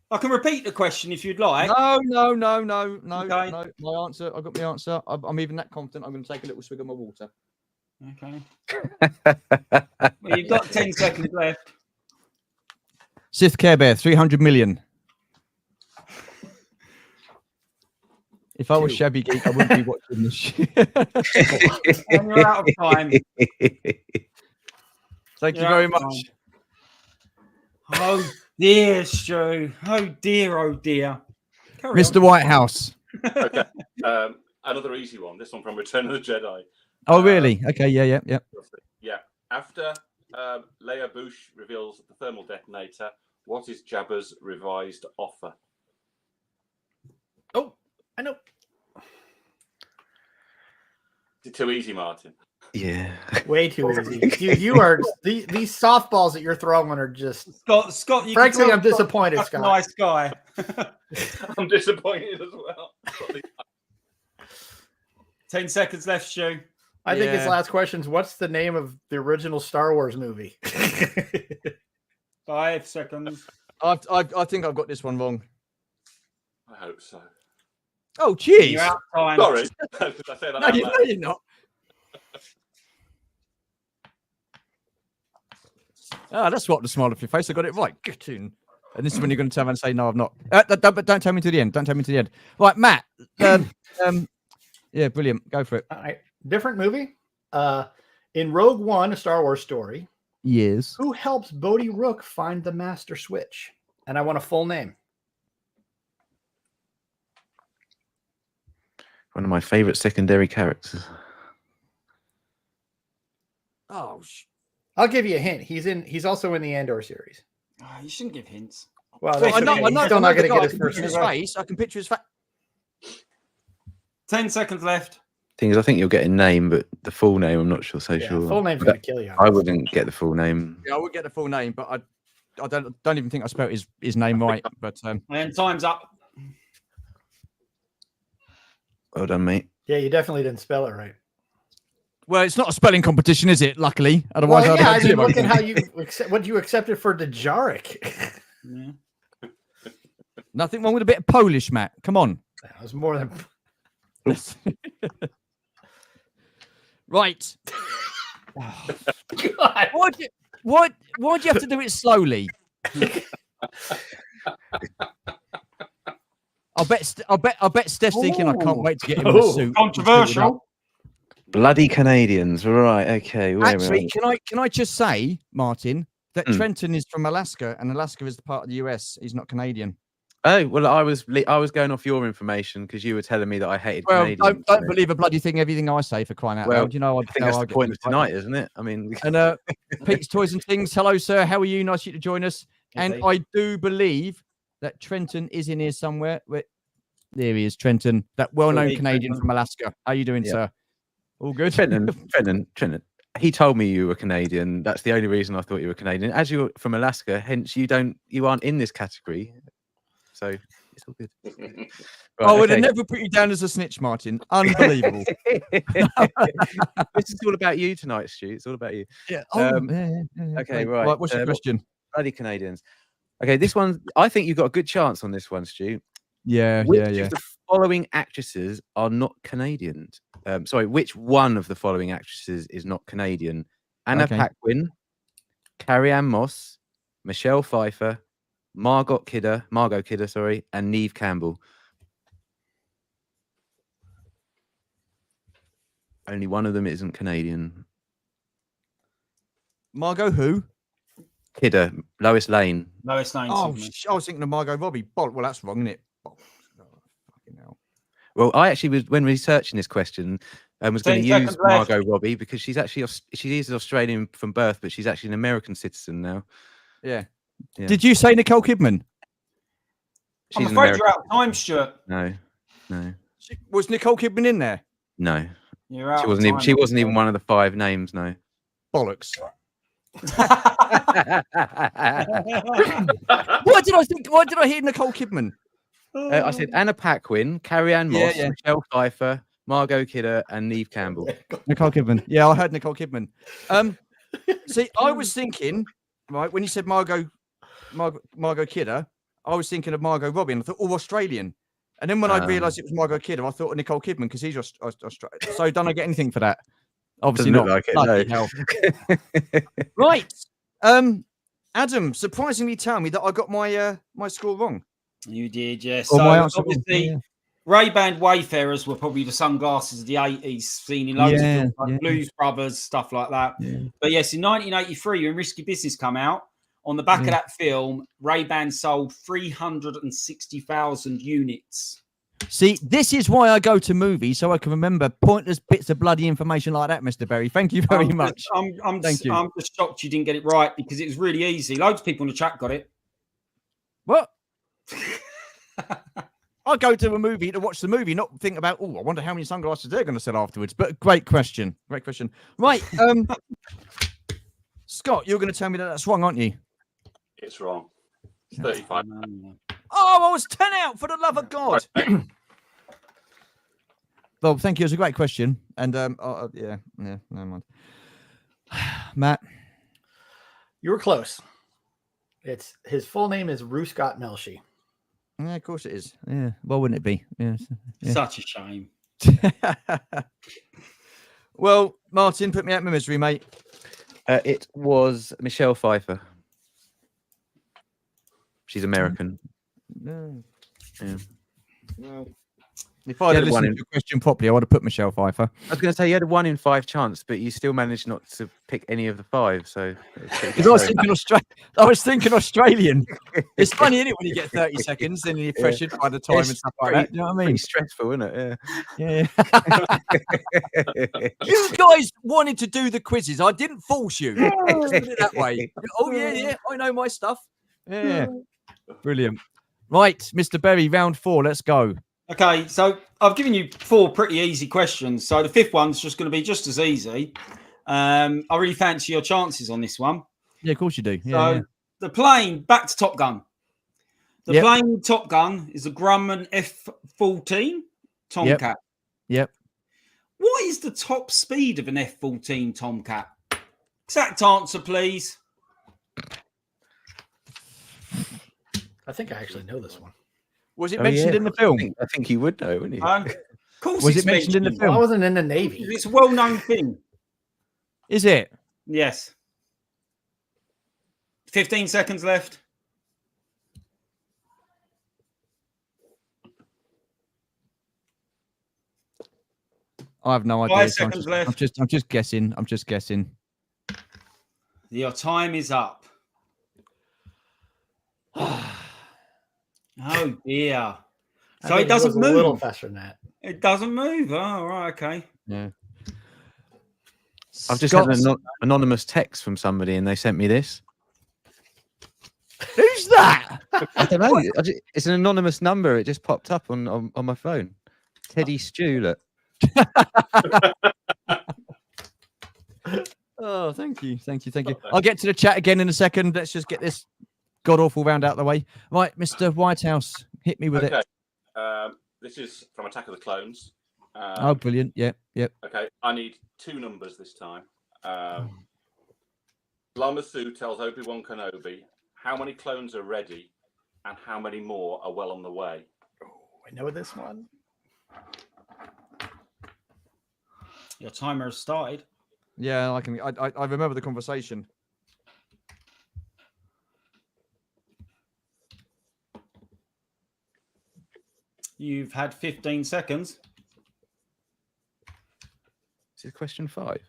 I can repeat the question if you'd like.
no.
Okay.
No. My answer. I got my answer. I'm even that confident. I'm going to take a little swig of my water.
Okay. Well, you've got 10 seconds left.
Sith Care Bear, 300 million. If I was Shabby Geek, I wouldn't be watching this shit.
And you're out of time.
Thank you
You're
very
out of
much.
time. Oh dear, Stu. Oh dear. Carry
Mr. Whitehouse.
Okay. Another easy one. This one from Return of the Jedi.
Oh, really? Okay. Yeah.
Yeah. After Leia Bush reveals the thermal detonator, what is Jabba's revised offer?
Oh, I know.
Is it too easy, Martin?
Yeah.
Way too easy. Dude, you are these softballs that you're throwing are just
Scott, you
frankly,
can tell
I'm disappointed,
Scott's a
Scott.
nice guy.
I'm disappointed as well.
10 seconds left, Stu.
I think his last question is what's the name of the original Star Wars movie?
5 seconds.
I think I've got this one wrong.
I hope so.
Oh, jeez.
You're out of time.
Sorry. I say that
No,
out
you're,
loud.
no, you're not. Ah, that's what the smile off your face. I got it right. Get in. And this is when you're going to turn around and say, no, I've not. Don't tell me to the end. Don't tell me to the end. Right, Matt. Yeah, brilliant. Go for it.
All right. Different movie. In Rogue One, a Star Wars story,
Yes.
who helps Bodhi Rook find the Master Switch? And I want a full name.
One of my favorite secondary characters.
Oh,
I'll give you a hint. He's also in the Andor series.
Oh, you shouldn't give hints.
Well,
I
that's
know.
okay.
I know.
He's still not going to get his
I can
first
picture his
name.
face. I can picture his face.
10 seconds left.
Thing is, I think you'll get a name, but the full name, I'm not sure.
Yeah, full name's going to kill you.
I wouldn't get the full name.
Yeah, I would get the full name, but I don't even think I spelled his name right. But
And time's up.
Well done, mate.
Yeah, you definitely didn't spell it right.
well, it's not a spelling competition, is it? Luckily, otherwise,
Well,
I'd
yeah,
have
I mean,
zero.
look at how what you accepted for Djarik.
Yeah.
Nothing wrong with a bit of Polish, Matt. Come on.
That was more than.
Right.
God.
Why'd you have to do it slowly? I bet Steph's thinking I can't wait to get him in a
Oh,
suit.
Controversial.
Bloody Canadians. Right. Okay. where am
Actually,
I?
can I just say, Martin, that
Hmm.
Trenton is from Alaska, and Alaska is the part of the US. He's not Canadian.
Oh well, I was going off your information because you were telling me that I hated
Well,
Canadians.
don't believe a bloody thing, everything I say, for crying out
Well,
loud. You know,
I think that's the point of tonight, isn't it? I mean,
And Pete's Toys and Things. Hello, sir. How are you? Nice you to join us. And
Okay.
I do believe that Trenton is in here somewhere. There he is, Trenton, that well-known
Hey,
Canadian
Trenton.
from Alaska. How you doing,
Yeah.
sir? All good?
Trenton. He told me you were Canadian. That's the only reason I thought you were Canadian. As you're from Alaska, hence you aren't in this category. So it's all good. Right,
I would have
okay.
never put you down as a snitch, Martin. Unbelievable.
This is all about you tonight, Stu. It's all about you.
Yeah.
Okay, right.
What's your question?
Bloody Canadians. Okay, this one, I think you've got a good chance on this one, Stu.
Yeah,
Which
yeah.
of the following actresses are not Canadian? Which one of the following actresses is not Canadian? Anna
Okay.
Paquin, Carrie-Anne Moss, Michelle Pfeiffer, Margot Kidder, and Neve Campbell. Only one of them isn't Canadian.
Margot who?
Kidder, Lois Lane.
Lowest name.
Oh, I was thinking of Margot Robbie. Well, that's wrong, isn't it? Oh, fucking hell.
Well, I actually was, when researching this question, was going
10
to use
seconds left.
Margot Robbie because she is Australian from birth, but she's actually an American citizen now.
Yeah.
Yeah.
Did you say Nicole Kidman?
I'm
She's an
afraid
American.
you're out of time, Stuart.
No.
Was Nicole Kidman in there?
No.
You're out.
She wasn't even. She wasn't even one of the 5 names. No.
Bollocks.
even.
Why did I think? Why did I hear Nicole Kidman?
I said Anna Paquin, Carrie-Anne Moss,
Yeah.
Michelle Pfeiffer, Margot Kidder, and Neve Campbell.
Nicole Kidman. Yeah, I heard Nicole Kidman. See, I was thinking, right, when you said Margot Kidder, I was thinking of Margot Robbie, and I thought, oh, Australian. And then when I realised it was Margot Kidder, I thought of Nicole Kidman because he's Australian. So don't I get anything for that? Obviously
Doesn't
not.
look like it,
Bloody
no.
hell. Right. Adam, surprisingly tell me that I got my my score wrong.
You did, yes.
Or
So
my answer wrong.
obviously,
Yeah.
Ray-Ban Wayfarers were probably the sunglasses of the 80s, seen in loads of
Yeah,
films like
yeah.
Blues Brothers, stuff like that.
Yeah.
But yes, in 1983, when Risky Business come out, on the back of
Yeah.
that film, Ray-Ban sold 360,000 units.
See, this is why I go to movies, so I can remember pointless bits of bloody information like that, Mr. Berry. Thank you very much. Thank you.
I'm just shocked you didn't get it right because it was really easy. Loads of people in the chat got it.
What? I go to a movie to watch the movie, not think about, oh, I wonder how many sunglasses they're going to sell afterwards. But great question. Great question. Right. Scott, you're going to tell me that that's wrong, aren't you?
It's wrong. It's 35.
Oh, I was 10 out, for the love of God. Well, thank you. It was a great question. And yeah, never mind. Matt.
You were close. His full name is Ruscott Melshi.
Yeah, of course it is. Yeah. Why wouldn't it be? Yeah.
Such a shame.
Well, Martin, put me out of my misery, mate.
It was Michelle Pfeiffer. She's American.
No.
Yeah.
Well, if I'd have listened to your question properly, I would have put Michelle Pfeiffer.
I was going to say you had a 1 in 5 chance, but you still managed not to pick any of the 5. So
because I was thinking Australian. It's funny, isn't it, when you get 30 seconds and you're pressured by the time and stuff like that. You know what I mean?
Pretty stressful, isn't it?
Yeah. You guys wanted to do the quizzes. I didn't force you. Let's put it that way. Oh yeah, I know my stuff. Yeah. Brilliant. Right, Mr. Berry, round 4. Let's go.
Okay, so I've given you 4 pretty easy questions. So the 5th one's just going to be just as easy. I really fancy your chances on this one.
Yeah, of course you do. Yeah,
the plane, back to Top Gun. The plane Top Gun is a Grumman F-14 Tomcat.
Yep.
What is the top speed of an F-14 Tomcat? Exact answer, please.
I think I actually know this one.
Was it mentioned in the film?
I think you would know, wouldn't you?
Of course,
was it mentioned in the film?
Well, I wasn't in the Navy.
It's a well-known thing.
Is it?
Yes. 15 seconds left.
I have no idea.
5 seconds left.
I'm just guessing. I'm just guessing.
Your time is up. Oh dear. So it doesn't move.
A little faster than that.
It doesn't move. Oh, right, okay.
Yeah.
I've just had an anonymous text from somebody, and they sent me this.
Who's that?
I don't know. It's an anonymous number. It just popped up on my phone. Teddy Stew, look.
Oh, thank you. I'll get to the chat again in a second. Let's just get this god awful round out of the way. Right, Mr. Whitehouse, hit me with it.
This is from Attack of the Clones.
Oh, brilliant. Yep.
Okay, I need 2 numbers this time. Lama Su tells Obi-Wan Kenobi how many clones are ready and how many more are well on the way.
Oh, I know this one.
Your timer has started.
Yeah, I remember the conversation.
You've had 15 seconds.
Is it question 5?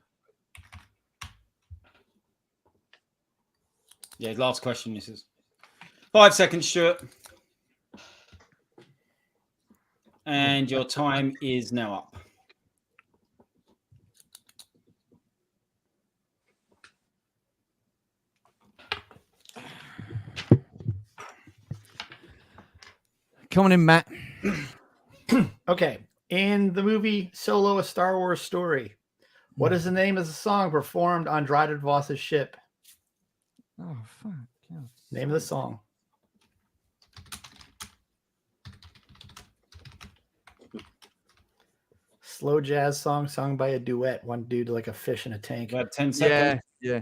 Yeah, last question. This is 5 seconds, Stuart. And your time is now up.
Come on in, Matt.
Okay. In the movie Solo, A Star Wars Story, what is the name of the song performed on Dryden Voss's ship?
Oh, fuck. Yeah.
Name of the song. Slow jazz song sung by a duet. One dude like a fish in a tank.
You had 10 seconds.
Yeah.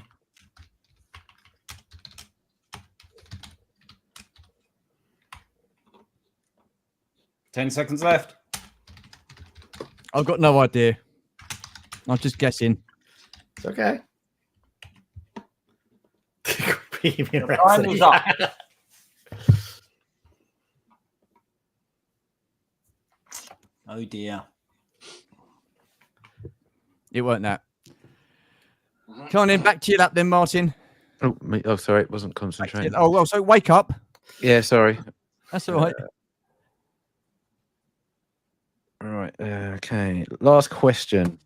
10 seconds left.
I've got no idea. I'm just guessing.
It's okay.
Time is up. Oh dear.
It weren't that. Come on in, back to you lap then, Martin.
Oh, sorry, it wasn't concentrating.
Oh, well, so wake up.
Yeah, sorry.
That's all right.
Right. Okay. Last question.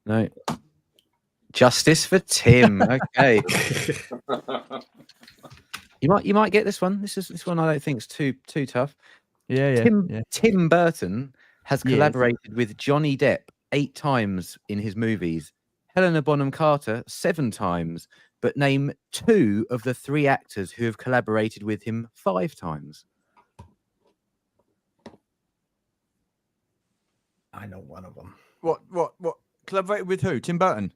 No. Justice for Tim. Okay. You might get this one. This one I don't think is too tough.
Yeah.
Tim Burton has
Yes.
collaborated with Johnny Depp 8 times in his movies, Helena Bonham Carter 7 times, but name 2 of the 3 actors who have collaborated with him 5 times.
I know one of them.
What? Collaborated with who? Tim Burton.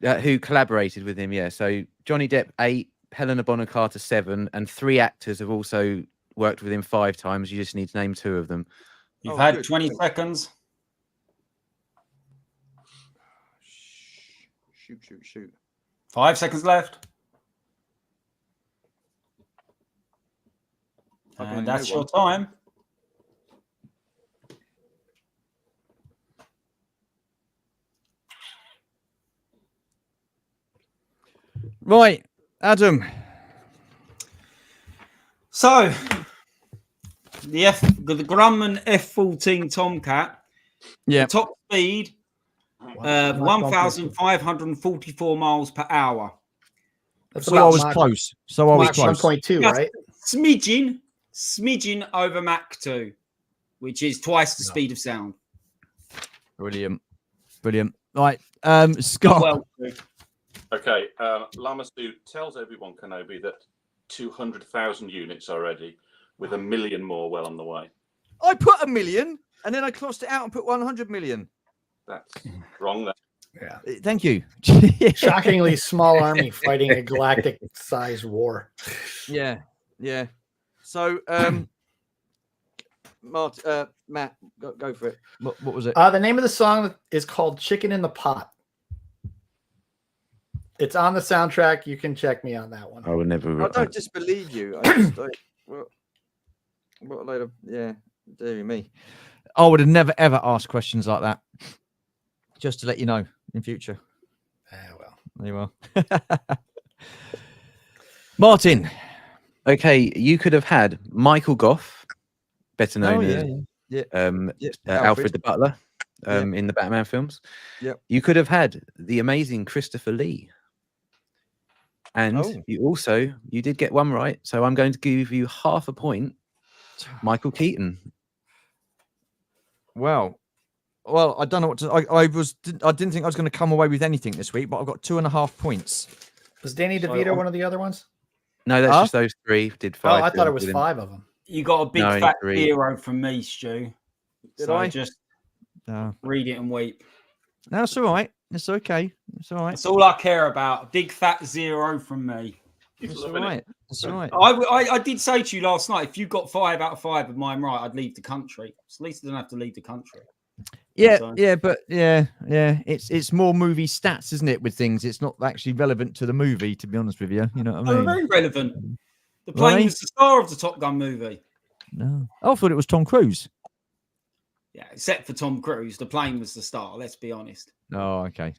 Who collaborated with him? Yeah. So Johnny Depp 8, Helena Bonham Carter 7, and 3 actors have also worked with him 5 times. You just need to name 2 of them.
You've had 20 seconds.
Shoot.
5 seconds left. And that's your time.
Right, Adam.
So the Grumman F14 Tomcat,
Yeah.
top speed 1,544 miles per hour.
That's
So I was close.
1.2, right?
Smidgen over Mach 2, which is twice the speed of sound.
Brilliant. Right, Scott.
Well,
Okay, Lamasu tells Obi-Wan Kenobi that 200,000 units are ready, with 1 million more well on the way.
I put 1 million, and then I crossed it out and put 100 million.
That's wrong there.
Yeah.
Thank you.
Shockingly small army fighting a galactic-sized war.
Yeah. So, Matt, go for it. What was it?
The name of the song is called "Chicken in the Pot." It's on the soundtrack. You can check me on that one.
I would never.
I don't disbelieve you. I just what a load of dear me. I would have never ever asked questions like that. Just to let you know in future.
Well,
there you are. Martin.
Okay, you could have had Michael Gough, better known as Alfred the Butler, in the Batman films.
Yep.
You could have had the amazing Christopher Lee. And you did get one right, so I'm going to give you half a point. Michael Keaton.
Well, I don't know what to. I didn't think I was going to come away with anything this week, but I've got 2.5 points.
Was Danny DeVito one of the other ones?
No, that's just those 3. Did 5?
Oh, I thought it was 5 of them.
You got a big fat hero from me, Stu.
Did I
just read it and weep?
No, it's all right. It's okay. It's all right.
That's all I care about. A big fat 0 from me.
It's all right. It's all right.
I did say to you last night, if you got 5 out of 5 of mine right, I'd leave the country. So at least I don't have to leave the country.
But it's more movie stats, isn't it? With things, it's not actually relevant to the movie. To be honest with you, you know what I mean.
Very relevant. The plane was the star of the Top Gun movie.
No, I thought it was Tom Cruise.
Yeah, except for Tom Cruise, the plane was the star. Let's be honest.
Oh, okay.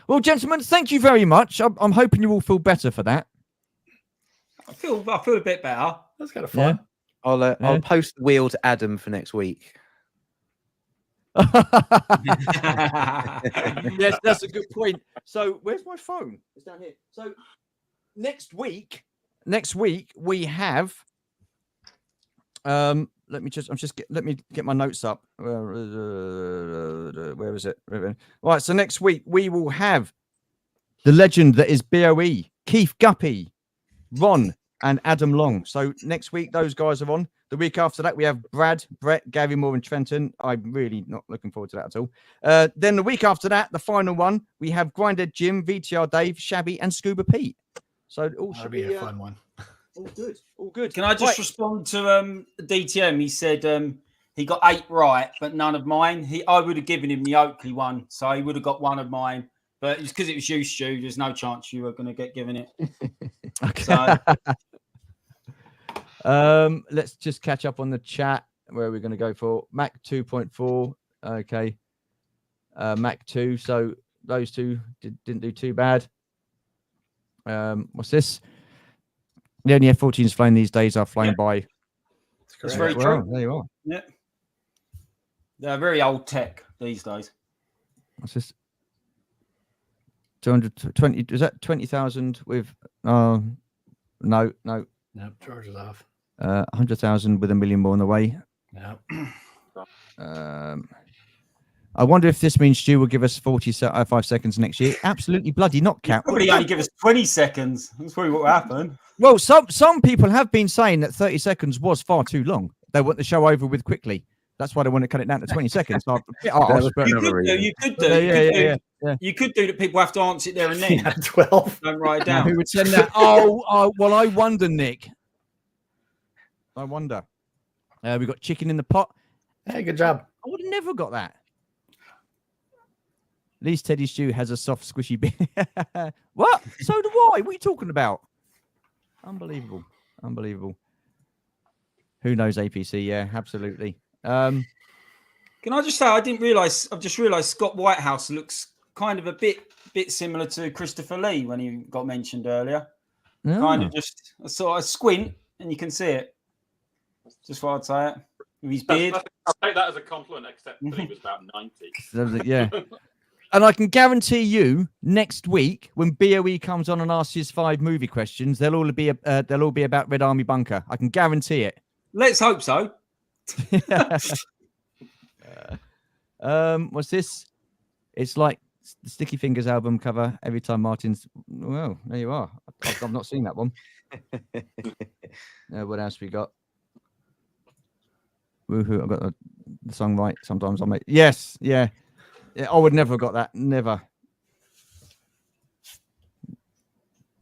Well, gentlemen, thank you very much. I'm hoping you all feel better for that.
I feel a bit better.
That's kind of fun.
Yeah. I'll post the wheel to Adam for next week.
Yes, that's a good point. So, where's my phone? It's down here. So, next week we have. Let me get my notes up. Where is it? Right. So next week we will have the legend that is BOE, Keith Guppy, Ron, and Adam Long. So next week those guys are on. The week after that we have Brad, Brett, Gary Moore, and Trenton. I'm really not looking forward to that at all. Then the week after that, the final one, we have Grindhead Jim, VTR Dave, Shabby, and Scuba Pete. So it all should
be a fun one.
All good.
Can I just respond to DTM? He said he got 8 right, but none of mine. I would have given him the Oakley one, so he would have got one of mine. But it's because it was you, Stu. There's no chance you were going to get given it.
Okay. Let's just catch up on the chat. Where are we going to go for? Mac 2.4. Okay. Mac 2. So those two didn't do too bad. What's this? The only F-14s flying these days are flying by.
That's very true.
There you are.
Yeah. They're very old tech these days.
What's this? 220. Is that 20,000 with? No.
Nope, charge is off.
100,000 with $1 million more on the way.
Nope.
I wonder if this means Stu will give us 45 seconds next year. Absolutely bloody not, Cat.
Probably only give us 20 seconds. That's probably what will happen.
Well, some people have been saying that 30 seconds was far too long. They want the show over with quickly. That's why they want to cut it down to 20 seconds. So
You could do that. People have to answer it there and then.
Yeah, 12.
Don't write it down.
Who would send that? Well, I wonder, Nick. I wonder. We got chicken in the pot.
Hey, good job.
I would have never got that. At least Teddy Stew has a soft, squishy bit. What? So do I. What are you talking about? Unbelievable. Who knows APC? Yeah, absolutely.
Can I just say I've just realised Scott Whitehouse looks kind of a bit similar to Christopher Lee when he got mentioned earlier.
Oh.
Kind of just a sort of squint and you can see it. Just what I'd say it. With his beard.
I'll take that as a compliment, except that he was about 90.
Yeah. And I can guarantee you, next week when BOE comes on and asks his 5 movie questions, they'll all be about Red Army Bunker. I can guarantee it.
Let's hope so.
What's this? It's like the Sticky Fingers album cover every time Martyn's. Well, there you are. I've not seen that one. What else we got? Woohoo! I got the song right. Sometimes I make. Yes, yeah. I would never have got that. Never.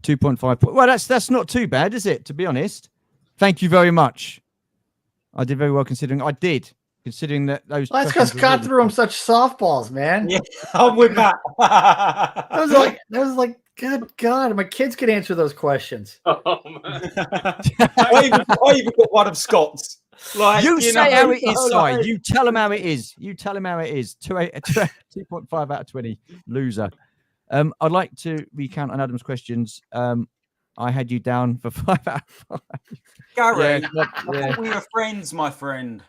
2.5. Well, that's not too bad, is it? To be honest. Thank you very much. I did very well considering that those.
Well, that's because Scott threw him such softballs, man.
Yeah, I'm with that.
That was like, good God, my kids could answer those questions.
Oh man!
I even got one of Scott's. Like,
you say how it is, Si.
like...
You tell him how it is. 2.5 out of 20. Loser. I'd like to recount on Adam's questions. I had you down for 5 out of 5.
Gary,
yeah.
We were friends, my friend.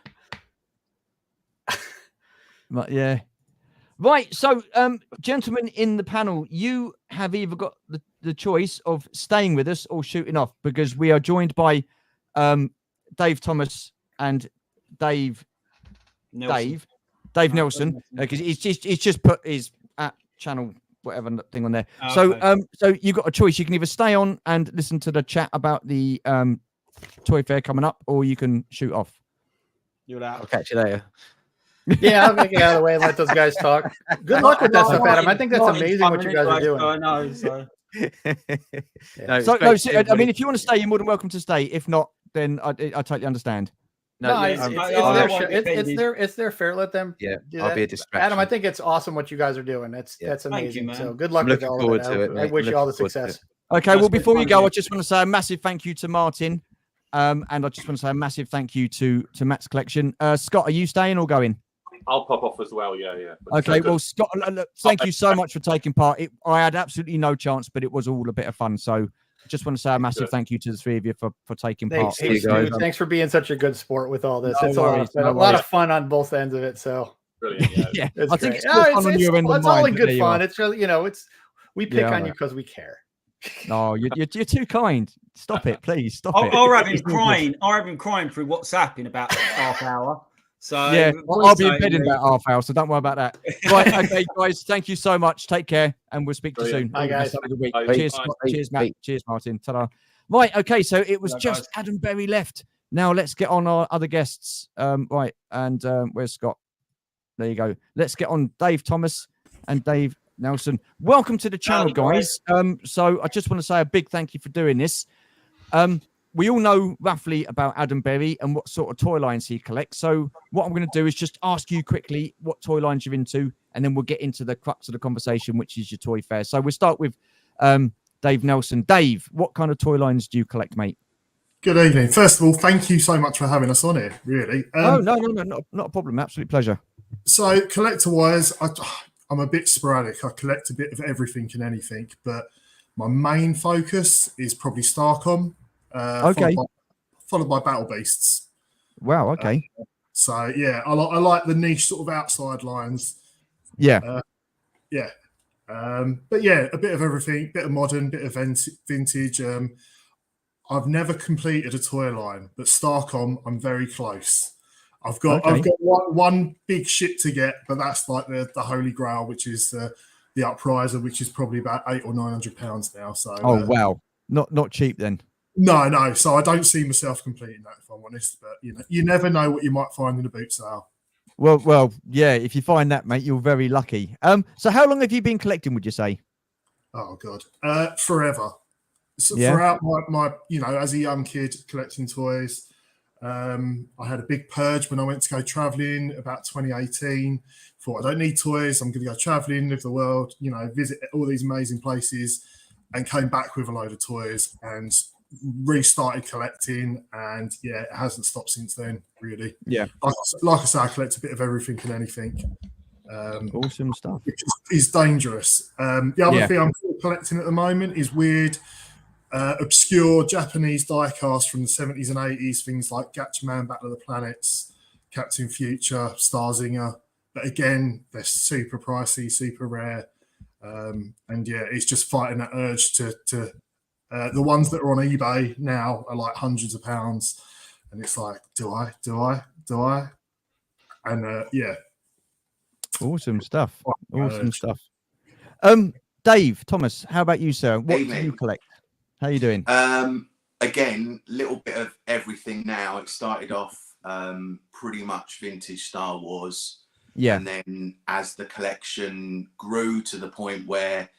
Yeah. Right. So, gentlemen in the panel, you have either got the choice of staying with us or shooting off, because we are joined by Dave Thomas and Dave Nelson, because he's just put his channel whatever thing on there.
Okay.
So you got a choice. You can either stay on and listen to the chat about the toy fair coming up, or you can shoot off.
I'll catch you later.
Yeah, I'll make it out of the way and let those guys talk. Good luck with that stuff, Adam. I think that's amazing what you guys are doing.
I know. So.
I mean, if you want to stay, you're more than welcome to stay. If not, then I totally understand.
It's their fair. Let them.
Yeah,
do
I'll
that.
be a distraction.
Adam, I think it's awesome what you guys are doing. That's amazing.
You,
so good luck with all of it. I wish you all the success.
Okay, well, before you go, I just want to say a massive thank you to Martyn, and I just want to say a massive thank you to Matt's collection. Scott, are you staying or going?
I'll pop off as well. Yeah.
Okay, well, Scott, look, thank you so much for taking part. I had absolutely no chance, but it was all a bit of fun. So I just want to say a massive thank you to the 3 of you for taking part.
Thanks for being such a good sport with all this. It's a lot of fun on both ends of it. So
brilliant.
Yeah,
it's
I think
great.
it's more fun on your end than
it's all
mine,
in good
but
fun. It's really, we pick on you because we care.
No, you're too kind. Stop it, please. Stop it.
I'll have him crying. I'll have him crying through WhatsApp in about half hour. So
yeah, I'll be in bed in about half hour, so don't worry about that. Right, okay, guys, thank you so much. Take care, and we'll speak to you soon.
Bye, guys.
Have a good week.
Bye.
Cheers, Scott. Cheers, Matt. Cheers, Martyn. Ta-da. Right, okay, so it was just Adam Berry left. Now let's get on our other guests. Right, and where's Scott? There you go. Let's get on Dave Thomas and Dave Nelson. Welcome to the channel, guys. So I just want to say a big thank you for doing this. We all know roughly about Adam Berry and what sort of toy lines he collects. So what I'm going to do is just ask you quickly what toy lines you're into, and then we'll get into the crux of the conversation, which is your toy fair. So we'll start with Dave Nelson. Dave, what kind of toy lines do you collect, mate?
Good evening. First of all, thank you so much for having us on here, really.
No, not a problem. Absolute pleasure.
So collector-wise, I'm a bit sporadic. I collect a bit of everything and anything, but my main focus is probably Starcom.
Okay.
Followed by Battle Beasts.
Wow. Okay.
So yeah, I like the niche sort of outside lines.
Yeah.
Yeah. But yeah, a bit of everything, bit of modern, bit of vintage. I've never completed a toy line, but Starcom, I'm very close. I've got one big ship to get, but that's like the holy grail, which is the Upriser, which is probably about £800 or £900 now. So
Oh wow, not cheap then.
No. So I don't see myself completing that, if I'm honest. But you never know what you might find in a boot sale.
Well, yeah. If you find that, mate, you're very lucky. So how long have you been collecting? Would you say?
Oh God, forever. So
Yeah.
throughout my as a young kid collecting toys, I had a big purge when I went to go traveling about 2018. Thought I don't need toys. I'm going to go traveling, live the world, visit all these amazing places, and came back with a load of toys and restarted collecting. And yeah, it hasn't stopped since then. Really.
Yeah.
Like I say, I collect a bit of everything and anything.
Awesome stuff.
Which is dangerous. The other thing I'm collecting at the moment is weird. Obscure Japanese diecast from the 70s and 80s, things like Gatchaman, Battle of the Planets, Captain Future, Starzinger. But again, they're super pricey, super rare. And yeah, it's just fighting that urge to the ones that are on eBay now are like hundreds of pounds. And it's like, do I? And yeah.
Awesome stuff. Awesome stuff. Dave, Thomas, how about you, sir? What do you collect? How are you doing?
Again, little bit of everything now. It started off pretty much vintage Star Wars.
Yeah.
And then as the collection grew to the point where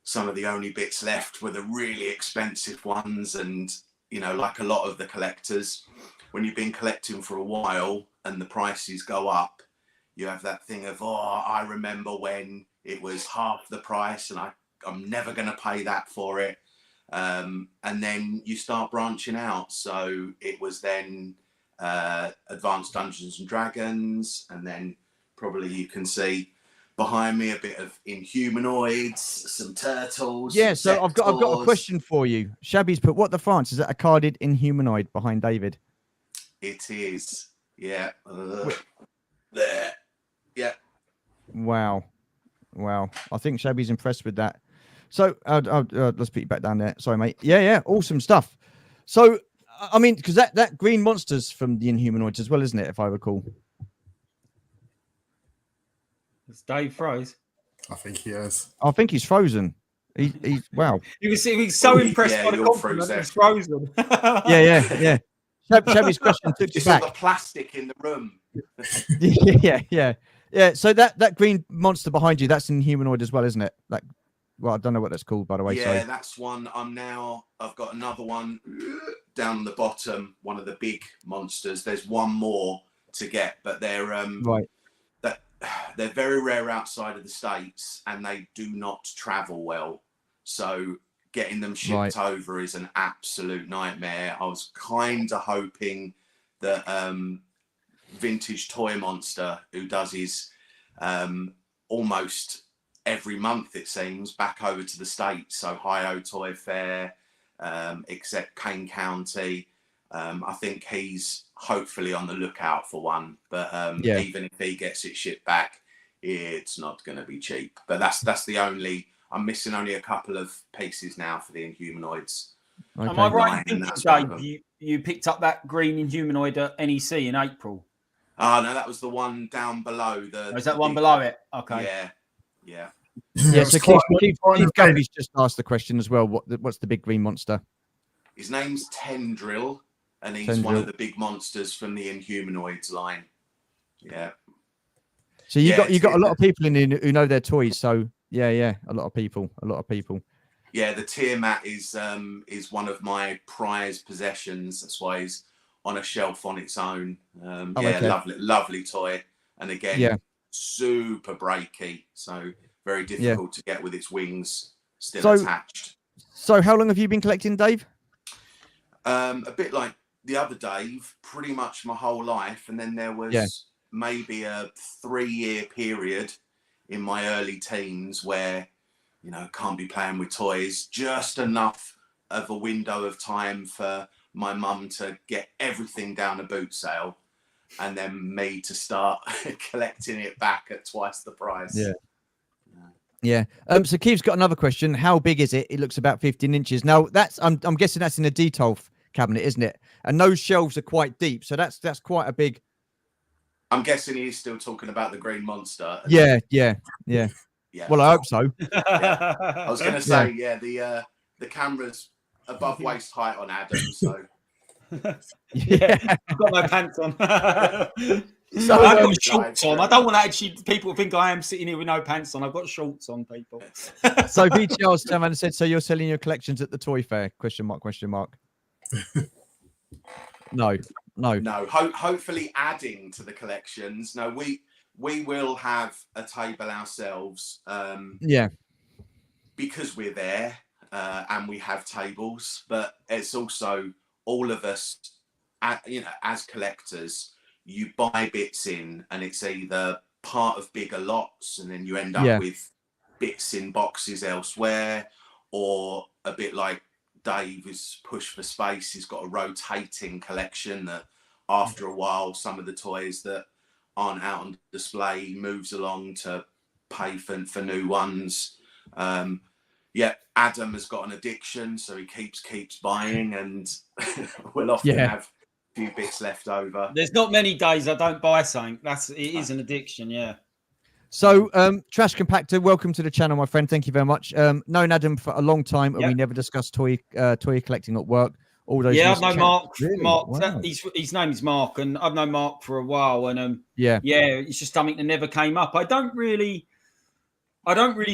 some of the only bits left were the really expensive ones. And, like a lot of the collectors, when you've been collecting for a while and the prices go up, you have that thing of, I remember when it was half the price and I'm never going to pay that for it. And then you start branching out. So it was then Advanced Dungeons and Dragons, and then probably you can see behind me a bit of Inhumanoids, some turtles.
Yeah, so I've got a question for you. Shabby's put, what the France? Is that a carded Inhumanoid behind David?
It is. Yeah. There. Yeah.
Wow. I think Shabby's impressed with that. So let's put you back down there. Sorry, mate. Yeah. Awesome stuff. So, I mean, because that green monster's from the Inhumanoids as well, isn't it? If I recall.
It's Dave froze.
I think he is.
I think he's frozen. He's wow.
He was so impressed by the compliment. He's frozen.
Yeah. Shabby's question took you back.
The plastic in the room.
Yeah. So that green monster behind you, that's Inhumanoid as well, isn't it? Well, I don't know what that's called, by the way.
Yeah, that's one. I've got another one down the bottom, one of the big monsters. There's one more to get, but they're
right.
They're very rare outside of the States and they do not travel well. So getting them shipped over is an absolute nightmare. I was kind of hoping that Vintage Toy Monster, who does his almost every month, it seems, back over to the States. So Ohio Toy Fair, except Kane County. I think he's hopefully on the lookout for one. But even if he gets it shipped back, it's not going to be cheap. But that's the only... I'm missing only a couple of pieces now for the Inhumanoids.
Okay. Am I right in thinking, Dave, you picked up that green Inhumanoid at NEC in April?
Oh, no, that was the one down below.
Is that one below it? Okay.
Yeah.
So Keith Gaffey's just asked the question as well. What's the big green monster?
His name's Tendril, and he's one of the big monsters from the Inhumanoids line. Yeah.
So you got a lot of people in who know their toys. So yeah, a lot of people.
Yeah, the Tiamat is one of my prized possessions. That's why he's on a shelf on its own. Lovely toy, and again, super breaky. So very difficult to get with its wings still attached.
So how long have you been collecting, Dave?
A bit like the other Dave, pretty much my whole life. And then there was maybe a 3-year period in my early teens where, can't be playing with toys, just enough of a window of time for my mum to get everything down a boot sale. and then me to start collecting it back at twice the price.
Yeah. So Keith's got another question. How big is it? It looks about 15 inches. Now that's I'm guessing that's in a detail cabinet, isn't it? And those shelves are quite deep, so that's quite a big.
I'm guessing he's still talking about the Green Monster.
Yeah. Well, I hope so.
Yeah. I was going to say, the camera's above waist height on Adam, so.
I've got my pants on.
So,
I've got shorts on. I don't want to actually people think I am sitting here with no pants on. I've got shorts on, people.
So VTR's turned around and said, "So you're selling your collections at the toy fair?" ? No.
Hopefully adding to the collections. No, we will have a table ourselves. Because we're there and we have tables, but it's also all of us, as collectors, you buy bits in, and it's either part of bigger lots, and then you end up with bits in boxes elsewhere, or a bit like Dave is Push for Space. He's got a rotating collection that after a while, some of the toys that aren't out on display moves along to pay for new ones. Adam has got an addiction, so he keeps buying, and we'll often have a few bits left over.
There's not many days I don't buy something. It is an addiction, yeah.
So, Trash Compactor, welcome to the channel, my friend. Thank you very much. Known Adam for a long time, and we never discussed toy collecting at work. All those.
Yeah, I've known Mark.
Really?
Mark,
Wow.
his name is Mark, and I've known Mark for a while. And it's just something that never came up. I don't really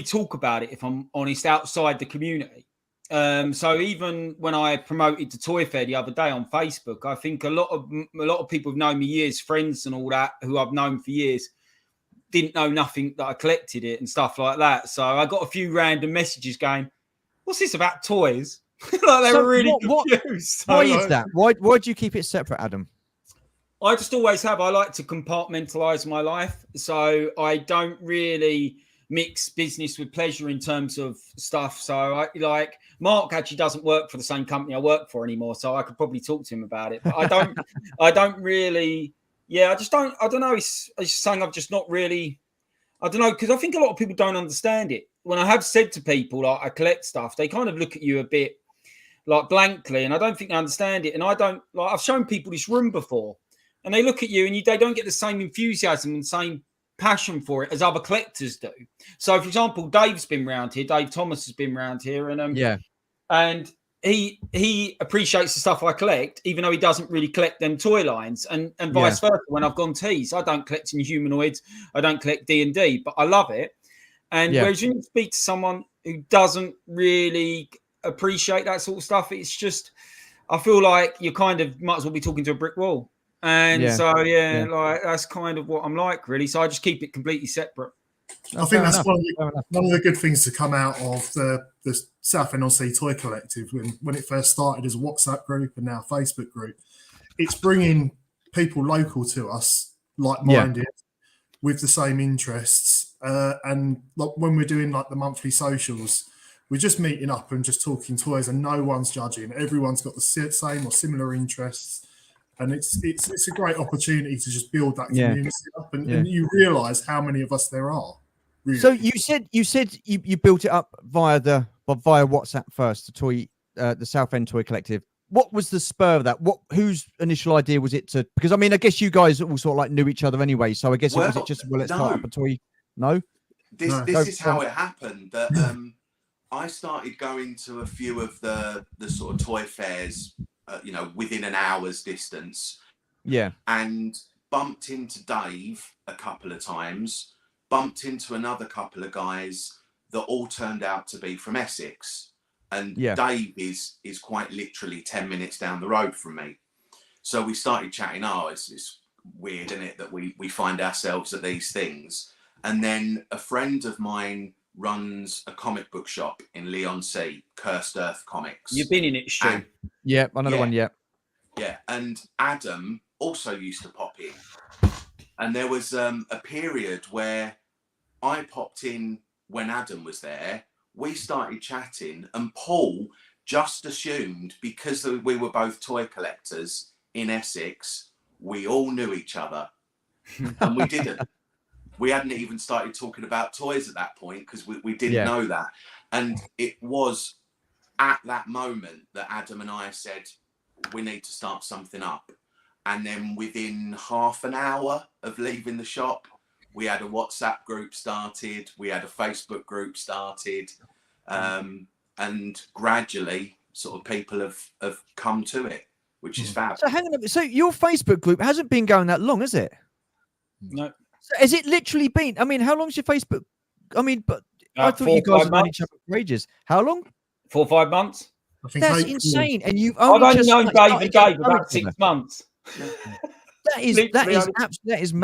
talk about it, if I'm honest, outside the community. So even when I promoted the Toy Fair the other day on Facebook, I think a lot of people have known me years, friends and all that, who I've known for years, didn't know nothing that I collected it and stuff like that. So I got a few random messages going, "What's this about toys?" Like they were really confused.
Why is that? Why do you keep it separate, Adam?
I just always have. I like to compartmentalize my life, so I don't really mix business with pleasure in terms of stuff. So Mark actually doesn't work for the same company I work for anymore, so I could probably talk to him about it. But I don't really. Yeah, I don't know. It's something I've just not really. I don't know, because I think a lot of people don't understand it. When I have said to people like I collect stuff, they kind of look at you a bit like blankly, and I don't think they understand it. And I don't like. I've shown people this room before, and they look at you, and they don't get the same enthusiasm and same passion for it as other collectors do. So, for example, Dave's been around here. Dave Thomas has been around here, and and he appreciates the stuff I collect, even though he doesn't really collect them toy lines, and vice versa. When I've gone tees, I don't collect Inhumanoids, I don't collect D&D, but I love it. And whereas you speak to someone who doesn't really appreciate that sort of stuff, it's just, I feel like you kind of might as well be talking to a brick wall. And like that's kind of what I'm like, really. So I just keep it completely separate.
I think that's one of the good things to come out of the South NLC Toy Collective when it first started as a WhatsApp group and now a Facebook group. It's bringing people local to us, like-minded, with the same interests. And like when we're doing like the monthly socials, we're just meeting up and just talking toys, and no one's judging. Everyone's got the same or similar interests. And it's a great opportunity to just build that community up, and you realise how many of us there are. Really. So
you said you built it up via WhatsApp first, the South End Toy Collective. What was the spur of that? Whose initial idea was it to? Because I mean, I guess you guys all sort of like knew each other anyway. So I guess let's start up a toy. No,
this is how it happened. That I started going to a few of the sort of toy fairs. Within an hour's distance. Yeah. And bumped into Dave a couple of times, bumped into another couple of guys that all turned out to be from Essex. And Dave is quite literally 10 minutes down the road from me. So we started chatting. It's weird, isn't it, that we find ourselves at these things. And then a friend of mine runs a comic book shop in Leigh-on-Sea, Cursed Earth Comics.
You've been in it, Stu.
Another one. Yeah,
and Adam also used to pop in, and there was a period where I popped in when Adam was there. We started chatting, and Paul just assumed because we were both toy collectors in Essex, we all knew each other, and we didn't. We hadn't even started talking about toys at that point because we didn't know that. And it was at that moment that Adam and I said, we need to start something up. And then within half an hour of leaving the shop, we had a WhatsApp group started, we had a Facebook group started, and gradually sort of people have come to it, which is fab.
So hang on a minute. So your Facebook group hasn't been going that long, has it?
No.
So has it literally been? I mean, how long's your Facebook? I mean, but I thought you guys had known each other for ages. How long?
4 or 5 months.
I think
That's
April-
insane. And you've
I've
only
only
just
known
like,
Dave
started
and
getting
Dave
to know
about
each
6
other.
months.
That is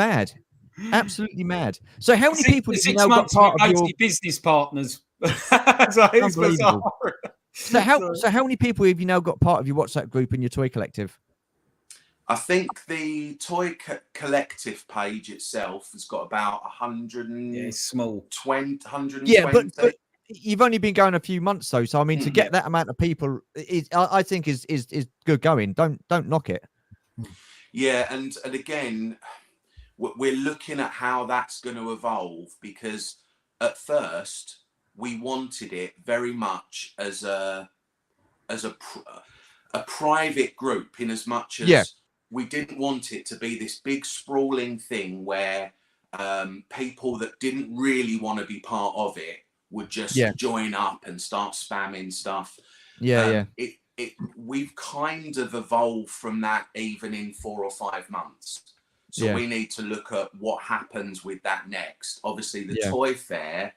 absolutely mad. So how many people
The
have you
6
now got
months
part
we're
of your?
basically business partners. So it's
Unbelievable.
bizarre.
So how many people have you now got part of your WhatsApp group and your toy collective?
I think the toy collective page itself has got about 120,
Yeah, it's small.
120.
Yeah, but you've only been going a few months though, so I mean, to get that amount of people, I think is good going. Don't knock it.
Yeah, and again, we're looking at how that's going to evolve, because at first we wanted it very much as a private group, in as much as we didn't want it to be this big sprawling thing where people that didn't really want to be part of it would just join up and start spamming stuff. We've kind of evolved from that even in 4 or 5 months. So we need to look at what happens with that next. Obviously, the toy fair,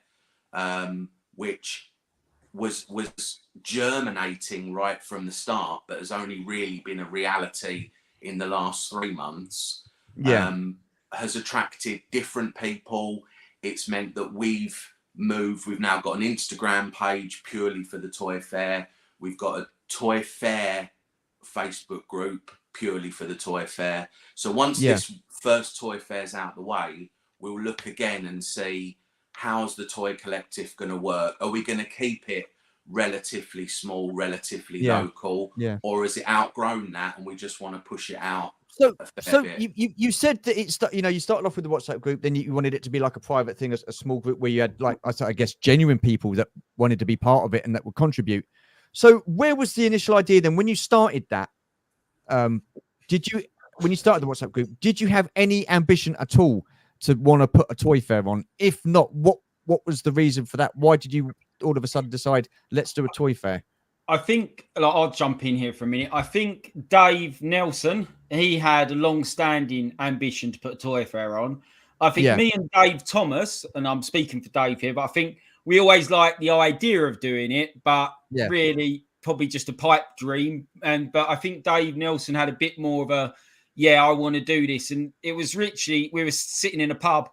which was germinating right from the start, but has only really been a reality in the last 3 months, has attracted different people. It's meant that we've now got an Instagram page purely for the toy fair. We've got a toy fair Facebook group purely for the toy fair. So once this first toy fair's out of the way, we'll look again and see, how's the toy collective going to work? Are we going to keep it relatively small, relatively local, or has it outgrown that and we just want to push it out?
So you said that you started off with the WhatsApp group, then you wanted it to be like a private thing, a small group where you had, like, I guess, genuine people that wanted to be part of it and that would contribute. So where was the initial idea then when you started that? When you started the WhatsApp group, did you have any ambition at all to want to put a toy fair on? If not, what was the reason for that? Why did you all of a sudden decide, let's do a toy fair?
I think, I'll jump in here for a minute. I think Dave Nelson, he had a long-standing ambition to put a toy fair on. I think me and Dave Thomas, and I'm speaking for Dave here, but I think we always liked the idea of doing it, but really probably just a pipe dream. But I think Dave Nelson had a bit more of a, I want to do this. And it was literally, we were sitting in a pub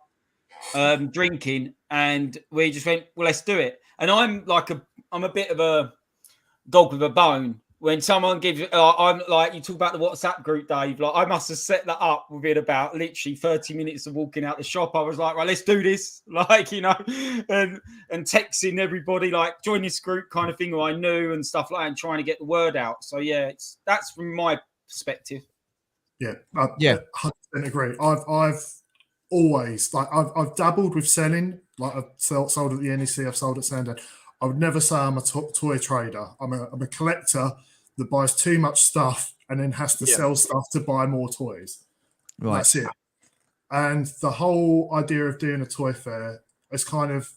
drinking, and we just went, well, let's do it. And I'm a bit of a dog with a bone. When someone gives, I'm like, you talk about the WhatsApp group, Dave. Like, I must have set that up within about literally 30 minutes of walking out the shop. I was like, right, let's do this, like, and texting everybody, like, join this group kind of thing, who I knew and stuff like that, and trying to get the word out. So that's from my perspective.
Yeah, 100% agree. I've always, like, I've dabbled with selling. Like, I've sold at the NEC, I've sold at Sandown. I would never say I'm a toy trader. I'm a collector that buys too much stuff and then has to sell stuff to buy more toys. Right. That's it. And the whole idea of doing a toy fair has kind of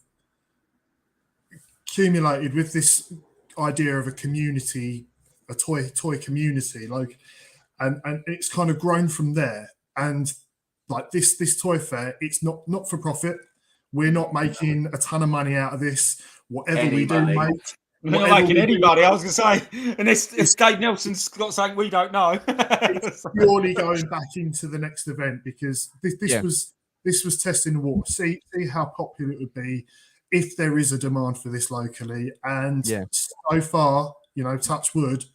accumulated with this idea of a community, a toy community, like, and it's kind of grown from there. And like this toy fair, it's not for profit. We're not making a ton of money out of this. Whatever we do, mate.
We're not making anybody, I was going to say. And if Dave Nelson's got something we don't know.
It's purely going back into the next event, because this was testing the water. See how popular it would be if there is a demand for this locally. And so far, touch wood,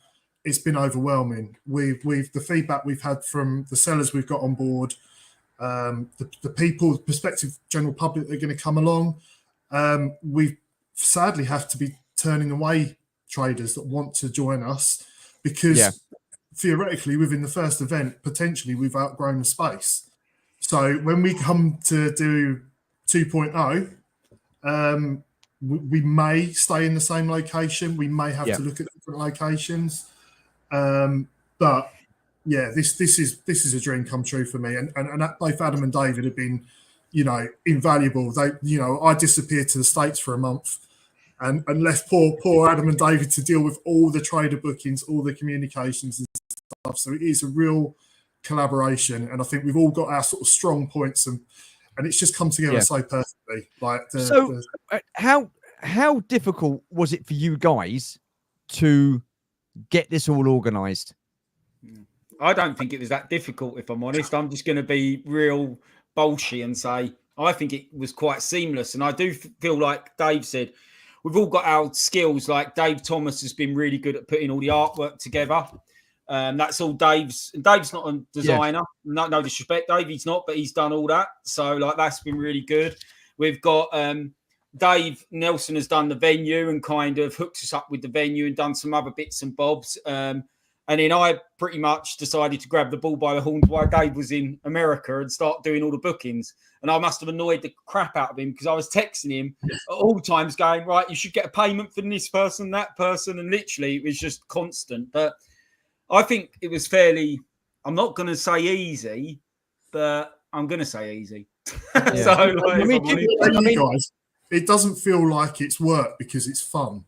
it's been overwhelming. The feedback we've had from the sellers we've got on board, the people, the prospective general public that are going to come along, we sadly have to be turning away traders that want to join us, because theoretically, within the first event, potentially we've outgrown the space. So when we come to do 2.0, we may stay in the same location. We may have to look at different locations. But yeah, this is a dream come true for me. And both Adam and David have been, invaluable. They, I disappeared to the States for a month and left poor Adam and David to deal with all the trader bookings, all the communications and stuff. So it is a real collaboration, and I think we've all got our sort of strong points, and it's just come together so perfectly. Like
how difficult was it for you guys to get this all organised?
I don't think it was that difficult, if I'm honest. I'm just going to be real bolshy and say I think it was quite seamless, and I do feel like Dave said, we've all got our skills. Like Dave Thomas has been really good at putting all the artwork together. That's all Dave's. Dave's not a designer. No disrespect, Dave. He's not, but he's done all that. So like that's been really good. We've got Dave Nelson has done the venue and kind of hooked us up with the venue and done some other bits and bobs. And then I pretty much decided to grab the bull by the horns while Dave was in America and start doing all the bookings. And I must have annoyed the crap out of him because I was texting him at all times going, right, you should get a payment for this person, that person. And literally it was just constant. But I think it was fairly, I'm not going to say easy, but I'm going to say easy.
Guys, it doesn't feel like it's work because it's fun.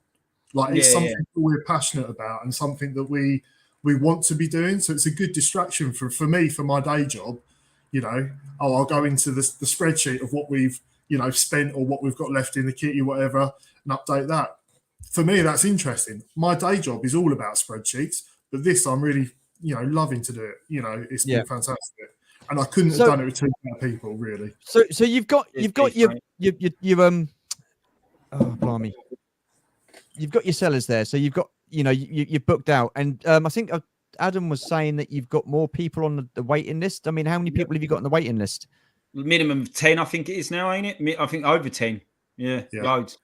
Like it's something that we're passionate about and something that we want to be doing. So it's a good distraction for me, for my day job. I'll go into the spreadsheet of what we've, spent or what we've got left in the kitty, whatever, and update that. For me, that's interesting. My day job is all about spreadsheets, but this I'm really, loving to do it. It's been fantastic. And I couldn't have done it with 2 people, really.
So you've got your oh blimey. You've got your sellers there. So you've got, you're booked out. And I think Adam was saying that you've got more people on the waiting list. I mean, how many people have you got on the waiting list?
Minimum of 10, I think it is now, ain't it? I think over 10. Yeah. Loads.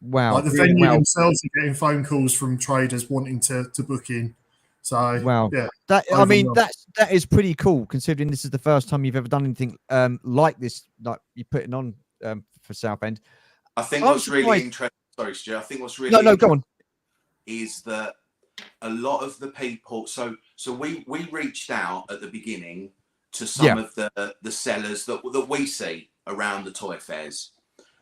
Wow.
Like the venue themselves are getting phone calls from traders wanting to book in. So
wow.
Yeah.
That is pretty cool considering this is the first time you've ever done anything like this, like you're putting on for Southend.
I think what's really interesting. Sorry, Stu. I think what's really
go on.
Is that a lot of the people. So we reached out at the beginning to some of the sellers that we see around the toy fairs.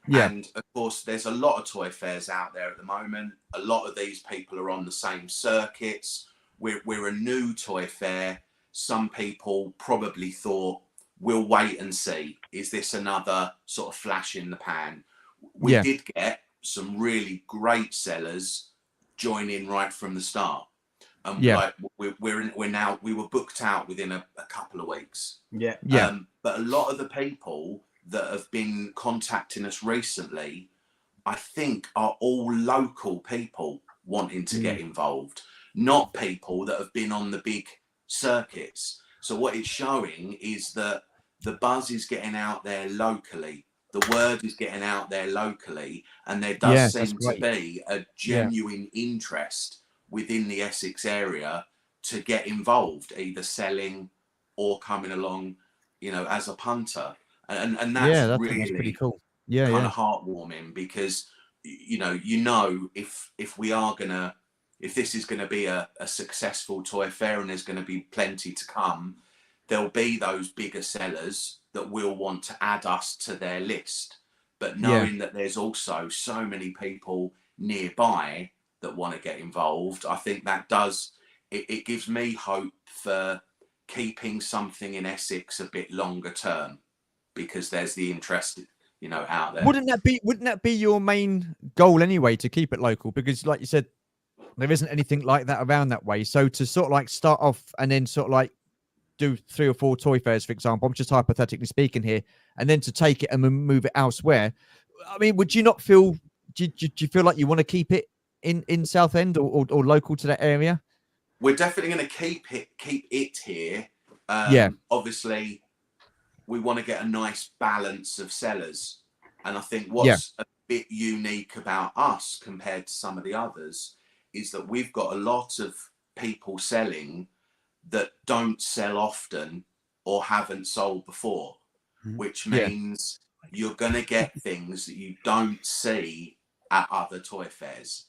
Yeah. And of course, there's a lot of toy fairs out there at the moment. A lot of these people are on the same circuits. We're a new toy fair. Some people probably thought, we'll wait and see. Is this another sort of flash in the pan? We did get some really great sellers join in right from the start. Like we were booked out within a couple of weeks. But a lot of the people that have been contacting us recently, I think are all local people wanting to get involved, not people that have been on the big circuits. So what it's showing is that the buzz is getting out there locally. The word is getting out there locally, and there does seem to be a genuine interest within the Essex area to get involved, either selling or coming along, as a punter. And that's really
pretty cool.
Kind of heartwarming because, if this is gonna be a successful toy fair and there's gonna be plenty to come, there'll be those bigger sellers that will want to add us to their list. But knowing that there's also so many people nearby that want to get involved, I think that it gives me hope for keeping something in Essex a bit longer term, because there's the interest, out there.
Wouldn't that be your main goal anyway, to keep it local? Because like you said, there isn't anything like that around that way. So to sort of like start off and then sort of like do 3 or 4 toy fairs, for example, I'm just hypothetically speaking here, and then to take it and move it elsewhere. I mean, would you not feel, do you feel like you want to keep it in Southend or local to that area?
We're definitely going to keep it here. Obviously we want to get a nice balance of sellers. And I think what's a bit unique about us compared to some of the others is that we've got a lot of people selling that don't sell often or haven't sold before, which means you're going to get things that you don't see at other toy fairs.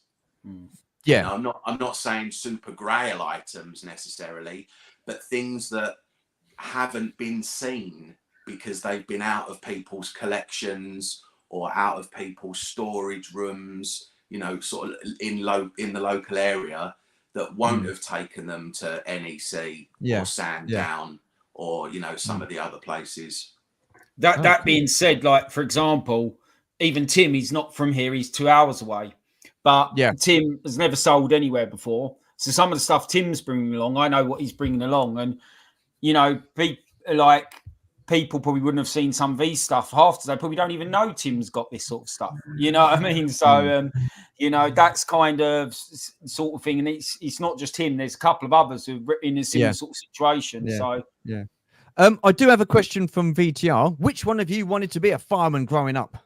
Yeah.
You know, I'm not saying super grail items necessarily, but things that haven't been seen because they've been out of people's collections or out of people's storage rooms, you know, sort of in the local area, that won't have taken them to NEC or Sandown or, you know, some of the other places.
That being said, like, for example, even Tim, he's not from here, he's 2 hours away, but Tim has never sold anywhere before. So some of the stuff Tim's bringing along, I know what he's bringing along. And, you know, people probably wouldn't have seen some of these stuff half today. Probably don't even know Tim's got this sort of stuff. You know what I mean? So, you know, that's kind of sort of thing. And it's not just him. There's a couple of others who are in a similar sort of situation. So,
I do have a question from VTR. Which one of you wanted to be a fireman growing up?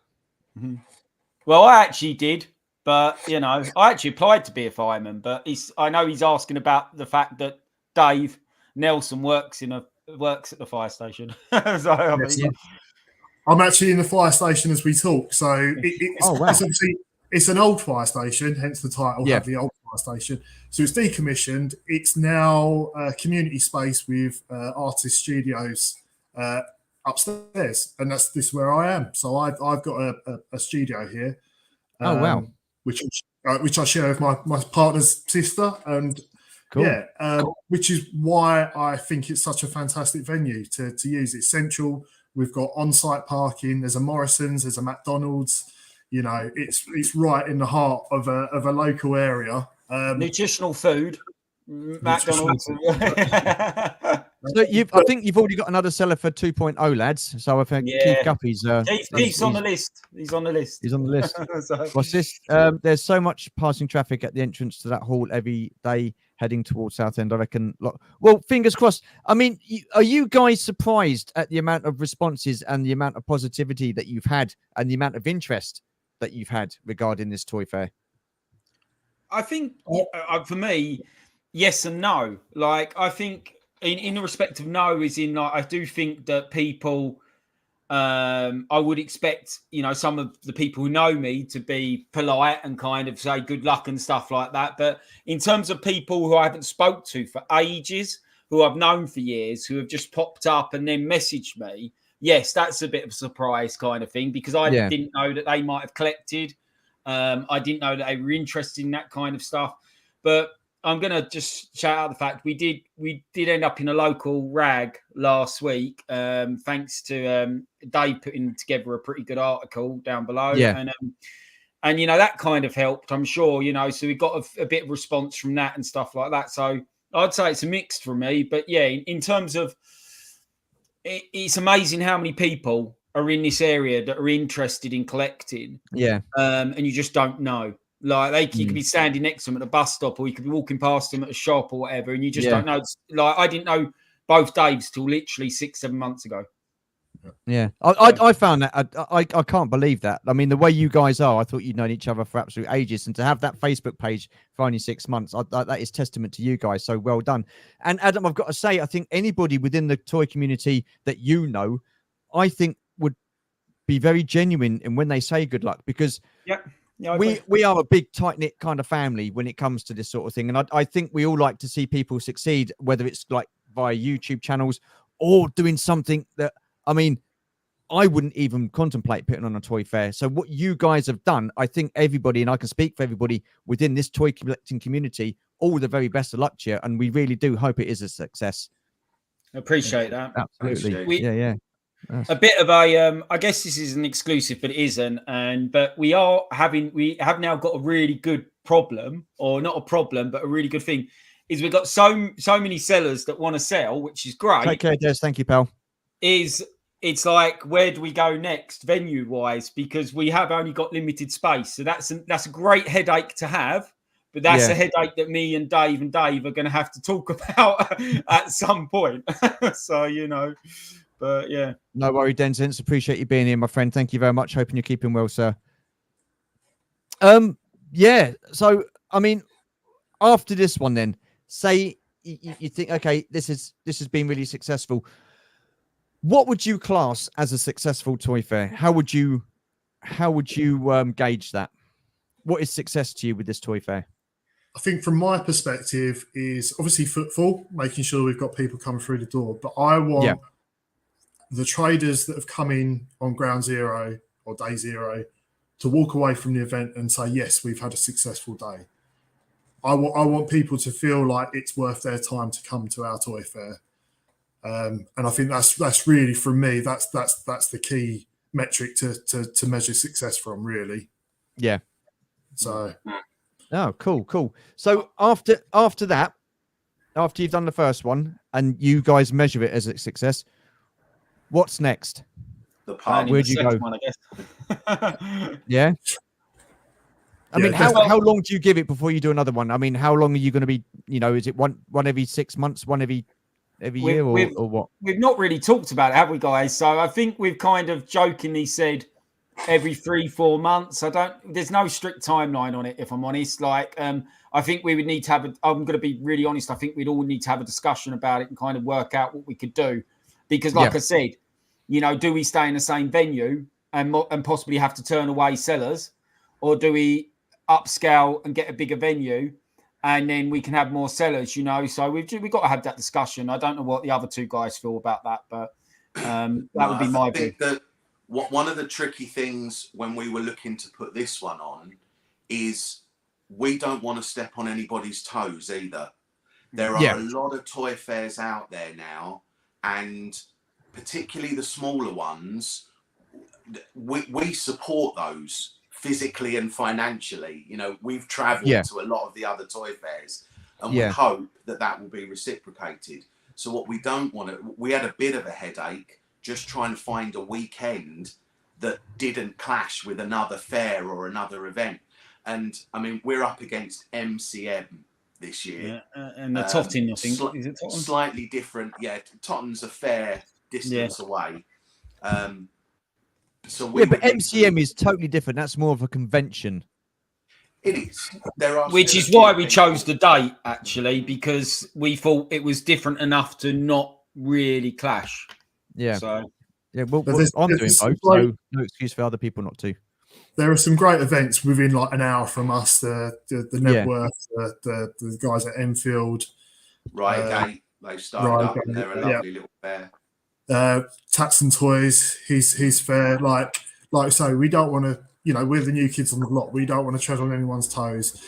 Well, I actually did. But, you know, I actually applied to be a fireman. But I know he's asking about the fact that Dave Nelson works at the fire station. So, I mean,
I'm actually in the fire station as we talk. So it's an old fire station, hence the title of the old fire station. So it's decommissioned. It's now a community space with artist studios upstairs, and this is where I am. So I've got a studio here. Which I share with my partner's sister, and which is why I think it's such a fantastic venue to use. It's central. We've got on-site parking. There's a Morrison's. There's a McDonald's. You know, it's right in the heart of a local area.
Nutritional food. McDonald's.
So I think you've already got another seller for 2.0, lads. So I think Keith Guppy's
Keith's on the list. He's on the list.
He's on the list. What's this? There's so much passing traffic at the entrance to that hall every day heading towards Southend. I reckon. Well, fingers crossed. I mean, are you guys surprised at the amount of responses and the amount of positivity that you've had and the amount of interest that you've had regarding this toy fair?
I think for me, yes and no. Like, I think in the respect of no is in, like, I do think that people, I would expect, you know, some of the people who know me to be polite and kind of say good luck and stuff like that. But in terms of people who I haven't spoke to for ages, who I've known for years, who have just popped up and then messaged me, yes, that's a bit of a surprise kind of thing, because I didn't know that they might have collected. I didn't know that they were interested in that kind of stuff. But I'm going to just shout out the fact we did end up in a local rag last week, thanks to Dave putting together a pretty good article down below. And you know, that kind of helped, I'm sure, you know, so we got a bit of response from that and stuff like that. So I'd say it's a mixed for me. But yeah, in terms of, it's amazing how many people are in this area that are interested in collecting. And you just don't know. Like, you could be standing next to them at a bus stop, or you could be walking past them at a shop or whatever, and you just don't know. Like, I didn't know both Daves till literally 6-7 months ago.
I found that I can't believe that. I mean, the way you guys are, I thought you'd known each other for absolute ages, and to have that Facebook page for only 6 months, that is testament to you guys. So well done. And Adam, I've got to say, I think anybody within the toy community that you know, I think would be very genuine in when they say good luck, because we are a big tight-knit kind of family when it comes to this sort of thing. And I think we all like to see people succeed, whether it's like via YouTube channels or doing something that, I mean, I wouldn't even contemplate putting on a toy fair. So what you guys have done, I think everybody, and I can speak for everybody within this toy collecting community, all the very best of luck to you. And we really do hope it is a success.
Appreciate that.
Absolutely.
A bit of a, I guess this is an exclusive, but it isn't. But we have now got a really good problem, or not a problem, but a really good thing, is we've got so many sellers that want to sell, which is great.
Take care, Des. Thank you, pal.
It's like, where do we go next venue wise? Because we have only got limited space. So that's a great headache to have. But that's a headache that me and Dave are going to have to talk about at some point. So, you know. But yeah,
no worry, Denzins. Appreciate you being here, my friend. Thank you very much. Hoping you're keeping well, sir. So I mean, after this one, then say you think, okay, this has been really successful. What would you class as a successful toy fair? How would you gauge that? What is success to you with this toy fair?
I think from my perspective is obviously footfall, making sure we've got people coming through the door. But I want the traders that have come in on ground zero or day zero to walk away from the event and say, yes, we've had a successful day. I want people to feel like it's worth their time to come to our toy fair. And I think that's really, for me, that's the key metric to measure success from, really.
Yeah.
So.
Oh, cool. So after that, after you've done the first one and you guys measure it as a success, what's next?
The pub.
Where'd you go?
One, I guess.
Yeah. I mean, how long do you give it before you do another one? I mean, how long are you going to be? Is it one every 6 months, one every year, or what?
We've not really talked about it, have we, guys? So I think we've kind of jokingly said every 3-4 months. There's no strict timeline on it, if I'm honest. Like, I think we would need to have I'm going to be really honest. I think we'd all need to have a discussion about it and kind of work out what we could do. Because like I said, do we stay in the same venue and possibly have to turn away sellers, or do we upscale and get a bigger venue and then we can have more sellers, So we've got to have that discussion. I don't know what the other two guys feel about that, but that would be my view.
One of the tricky things when we were looking to put this one on is we don't want to step on anybody's toes either. There are a lot of toy fairs out there now, and particularly the smaller ones, we support those physically and financially. We've traveled to a lot of the other toy fairs, and we hope that will be reciprocated. So what we don't want to, we had a bit of a headache just trying to find a weekend that didn't clash with another fair or another event. And I mean, we're up against MCM this year.
And the Tottenham, I think. Is it Tottenham?
Slightly different. Yeah, Tottenham's a fair distance away.
But MCM is totally different. That's more of a convention.
It is.
Which is why we chose the date, actually, because we thought it was different enough to not really clash.
Yeah.
So,
well, I'm doing both, so no excuse for other people not to.
There are some great events within like an hour from us. The network, the guys at Enfield,
Reigate, they've started up, and they're a lovely little fair.
Tats and Toys, he's fair. Like I say, we don't want to. We're the new kids on the block. We don't want to tread on anyone's toes.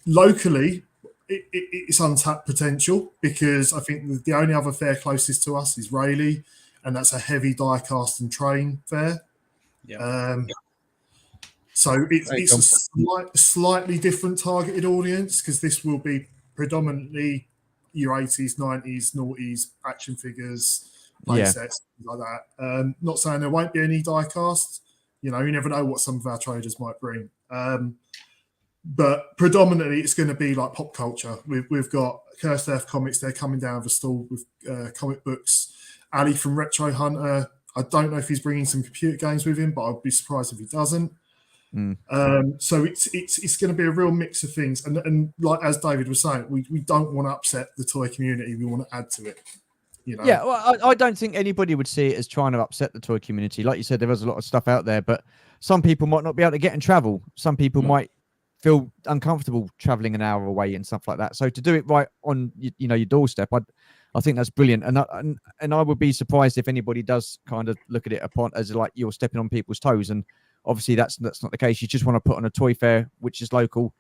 Locally, it's untapped potential, because I think the only other fair closest to us is Rayleigh, and that's a heavy die cast and train fair.
Yeah.
So it's a slightly different targeted audience, because this will be predominantly your 80s, 90s, noughties, action figures, play sets, things like that. Not saying there won't be any die casts. You never know what some of our traders might bring. But predominantly it's going to be like pop culture. We've got Cursed Earth Comics. They're coming down with a stall with comic books. Ali from Retro Hunter. I don't know if he's bringing some computer games with him, but I'd be surprised if he doesn't. So it's going to be a real mix of things. And like as David was saying, we don't want to upset the toy community. We want to add to it.
Yeah, well, I don't think anybody would see it as trying to upset the toy community. Like you said, there is a lot of stuff out there, but some people might not be able to get and travel. Some people might feel uncomfortable traveling an hour away and stuff like that. So to do it right on your doorstep, I think that's brilliant. And I would be surprised if anybody does kind of look at it as like you're stepping on people's toes. And obviously that's not the case. You just want to put on a toy fair which is local,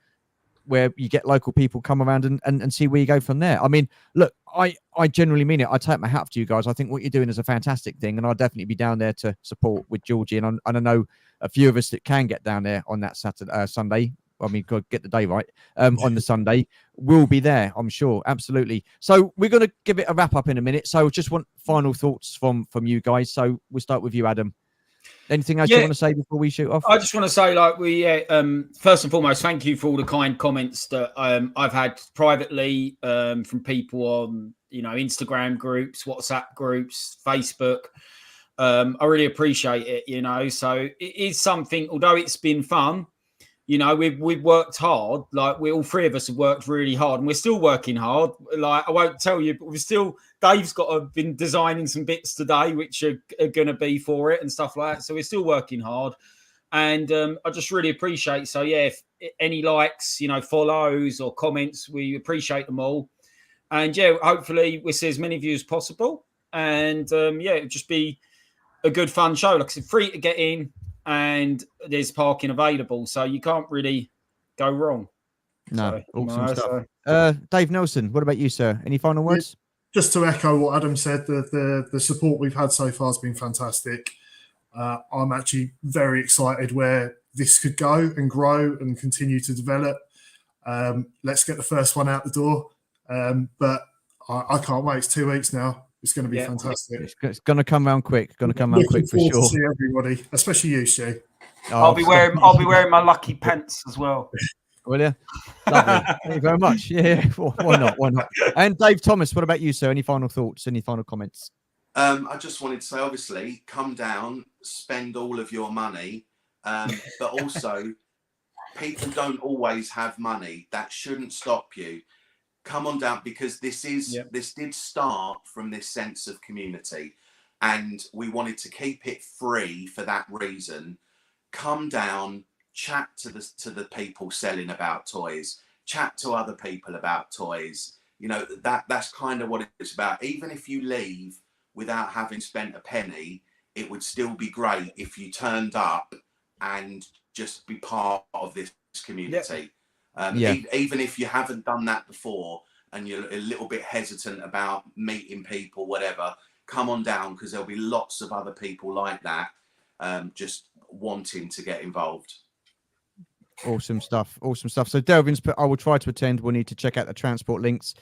where you get local people come around and see where you go from there. I mean, look, I generally mean it. I take my hat off to you guys. I think what you're doing is a fantastic thing, and I'll definitely be down there to support with Georgie. And I know a few of us that can get down there on that Sunday. I mean, God, get the day right. On the Sunday, we'll be there, I'm sure. Absolutely. So we're going to give it a wrap up in a minute. So just want final thoughts from you guys. So we'll start with you, Adam. Anything else you want to say before we shoot off?
I just want to say, first and foremost, thank you for all the kind comments that I've had privately from people on, Instagram groups, WhatsApp groups, Facebook. I really appreciate it, So it is something, although it's been fun, you know, we've worked hard. Like all three of us have worked really hard, and we're still working hard. Like I won't tell you, but Dave's been designing some bits today, which are going to be for it and stuff like that. So we're still working hard, and I just really appreciate. So yeah, if any likes, you know, follows or comments, we appreciate them all. And yeah, hopefully we'll see as many of you as possible. And yeah, it'll just be a good fun show. Like I said, free to get in, and there's parking available, so you can't really go wrong.
No,
so,
awesome stuff. Dave Nelson, what about you, sir? Any final words?
Just to echo what Adam said, the support we've had so far has been fantastic. I'm actually very excited where this could go and grow and continue to develop. Let's get the first one out the door. But I can't wait. It's 2 weeks now. It's going to be fantastic.
It's going to come round quick. Going to come round quick for sure.
To see everybody, especially you, Stu.
I'll be wearing my lucky pants as well.
Will you? Lovely. Thank you very much. Yeah, why not? Why not? And Dave Thomas, what about you, sir? Any final thoughts? Any final comments?
I just wanted to say, obviously, come down, spend all of your money, but also people don't always have money. That shouldn't stop you. Come on down, because this did start from this sense of community, and we wanted to keep it free for that reason. Come down, chat to the people selling about toys, chat to other people about toys. You know, that's kind of what it's about. Even if you leave without having spent a penny, it would still be great if you turned up and just be part of this community. Even if you haven't done that before and you're a little bit hesitant about meeting people, whatever, come on down, because there'll be lots of other people like that, just wanting to get involved.
Awesome stuff. Awesome stuff. So Delvin's put, I will try to attend. We'll need to check out the transport links.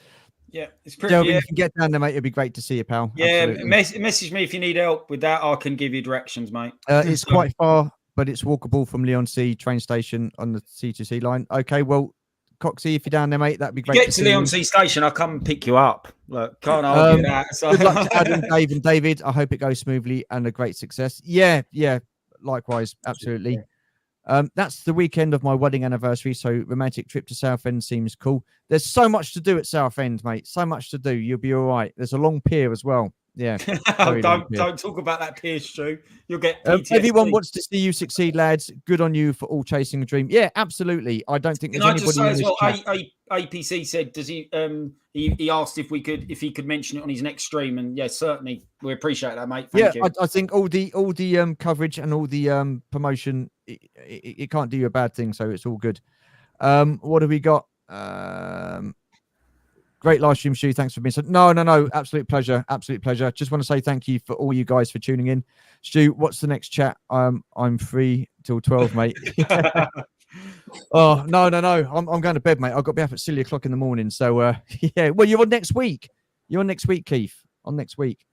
Yeah, it's pretty.
Delvin, if you can get down there, mate, it'd be great to see you, pal.
Yeah, message me if you need help with that. I can give you directions, mate.
It's quite far, but it's walkable from Leon C train station on the C2C line. Okay, well, Coxie, if you're down there, mate, that'd be great.
Get to Leon C station, I'll come and pick you up. Look, can't argue that. So.
Good luck to Adam, Dave, and David. I hope it goes smoothly and a great success. Yeah, likewise, absolutely. That's the weekend of my wedding anniversary, so romantic trip to Southend seems cool. There's so much to do at Southend, mate. So much to do. You'll be all right. There's a long pier as well. Yeah.
Don't talk about that pier, Stu. You'll get PTSD.
Everyone wants to see you succeed, lads. Good on you for all chasing a dream. Yeah, absolutely. I don't think there's anybody.
Just say as well, APC said, does he? He asked if he could mention it on his next stream, and yeah, certainly we appreciate that, mate. Thank you.
I think all the coverage and all the promotion, it can't do you a bad thing, so it's all good. What have we got? Great live stream, Stu. Thanks for being so. No. Absolute pleasure. Absolute pleasure. Just want to say thank you for all you guys for tuning in. Stu, what's the next chat? I'm free till 12, mate. Oh no. I'm going to bed, mate. I've got to be up at silly o'clock in the morning. So yeah. Well, you're on next week. Keith. On next week.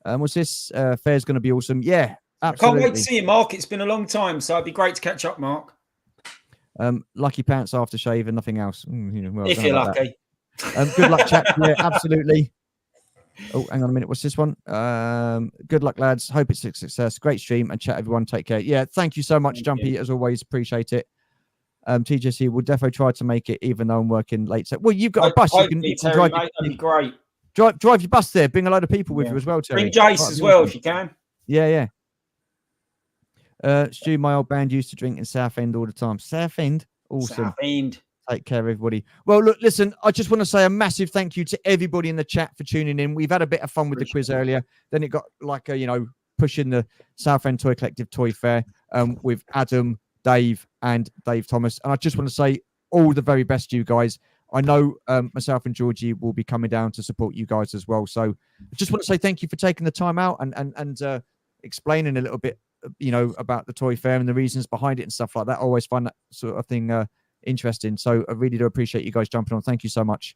What's this? Fair's going to be awesome. Yeah. Absolutely.
I can't wait to see you, Mark. It's been a long time, so it'd be great to catch up, Mark.
Lucky pants aftershave and nothing else.
If you're lucky.
Good luck, chat. Yeah, absolutely. Oh, hang on a minute. What's this one? Good luck, lads. Hope it's a success. Great stream and chat, everyone. Take care. Yeah, thank you so much, Jumpy. As always, appreciate it. TJC will definitely try to make it, even though I'm working late. So, well, you've got a bus. You can drive.
Mate, that'd be great.
Drive your bus there. Bring a load of people with you as well, Terry.
Bring Jace as well if you can.
Yeah. Stu, my old band used to drink in Southend all the time. Southend, awesome.
Southend.
Take care, everybody. Well, look, listen, I just want to say a massive thank you to everybody in the chat for tuning in. We've had a bit of fun with the quiz earlier. Then it got like pushing the Southend Toy Collective Toy Fair with Adam, Dave, and Dave Thomas. And I just want to say all the very best to you guys. I know myself and Georgie will be coming down to support you guys as well. So I just want to say thank you for taking the time out and explaining a little bit, about the Toy Fair and the reasons behind it and stuff like that. I always find that sort of thing interesting. So I really do appreciate you guys jumping on. Thank you so much.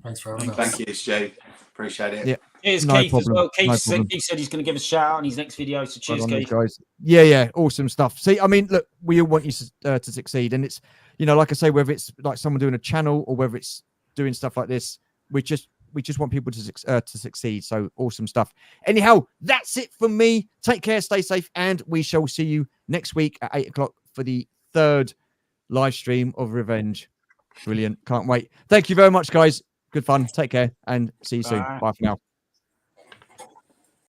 Thanks for having us.
Thank you, Stu. Appreciate it.
Yeah.
Cheers,
No
Keith,
problem.
as well. Keith
No
said
problem.
he's going to give us a shout out on his next video. So cheers,
Well done,
Keith.
guys. Yeah, awesome stuff. See, I mean, look, we all want you to succeed, and it's like I say, whether it's like someone doing a channel or whether it's doing stuff like this, we just want people to succeed. So awesome stuff. Anyhow, that's it from me. Take care, stay safe, and we shall see you next week at 8 o'clock for the third live stream of Revenge. Brilliant. Can't wait. Thank you very much, guys. Good fun. Take care and see you soon.
Bye.
Bye for now.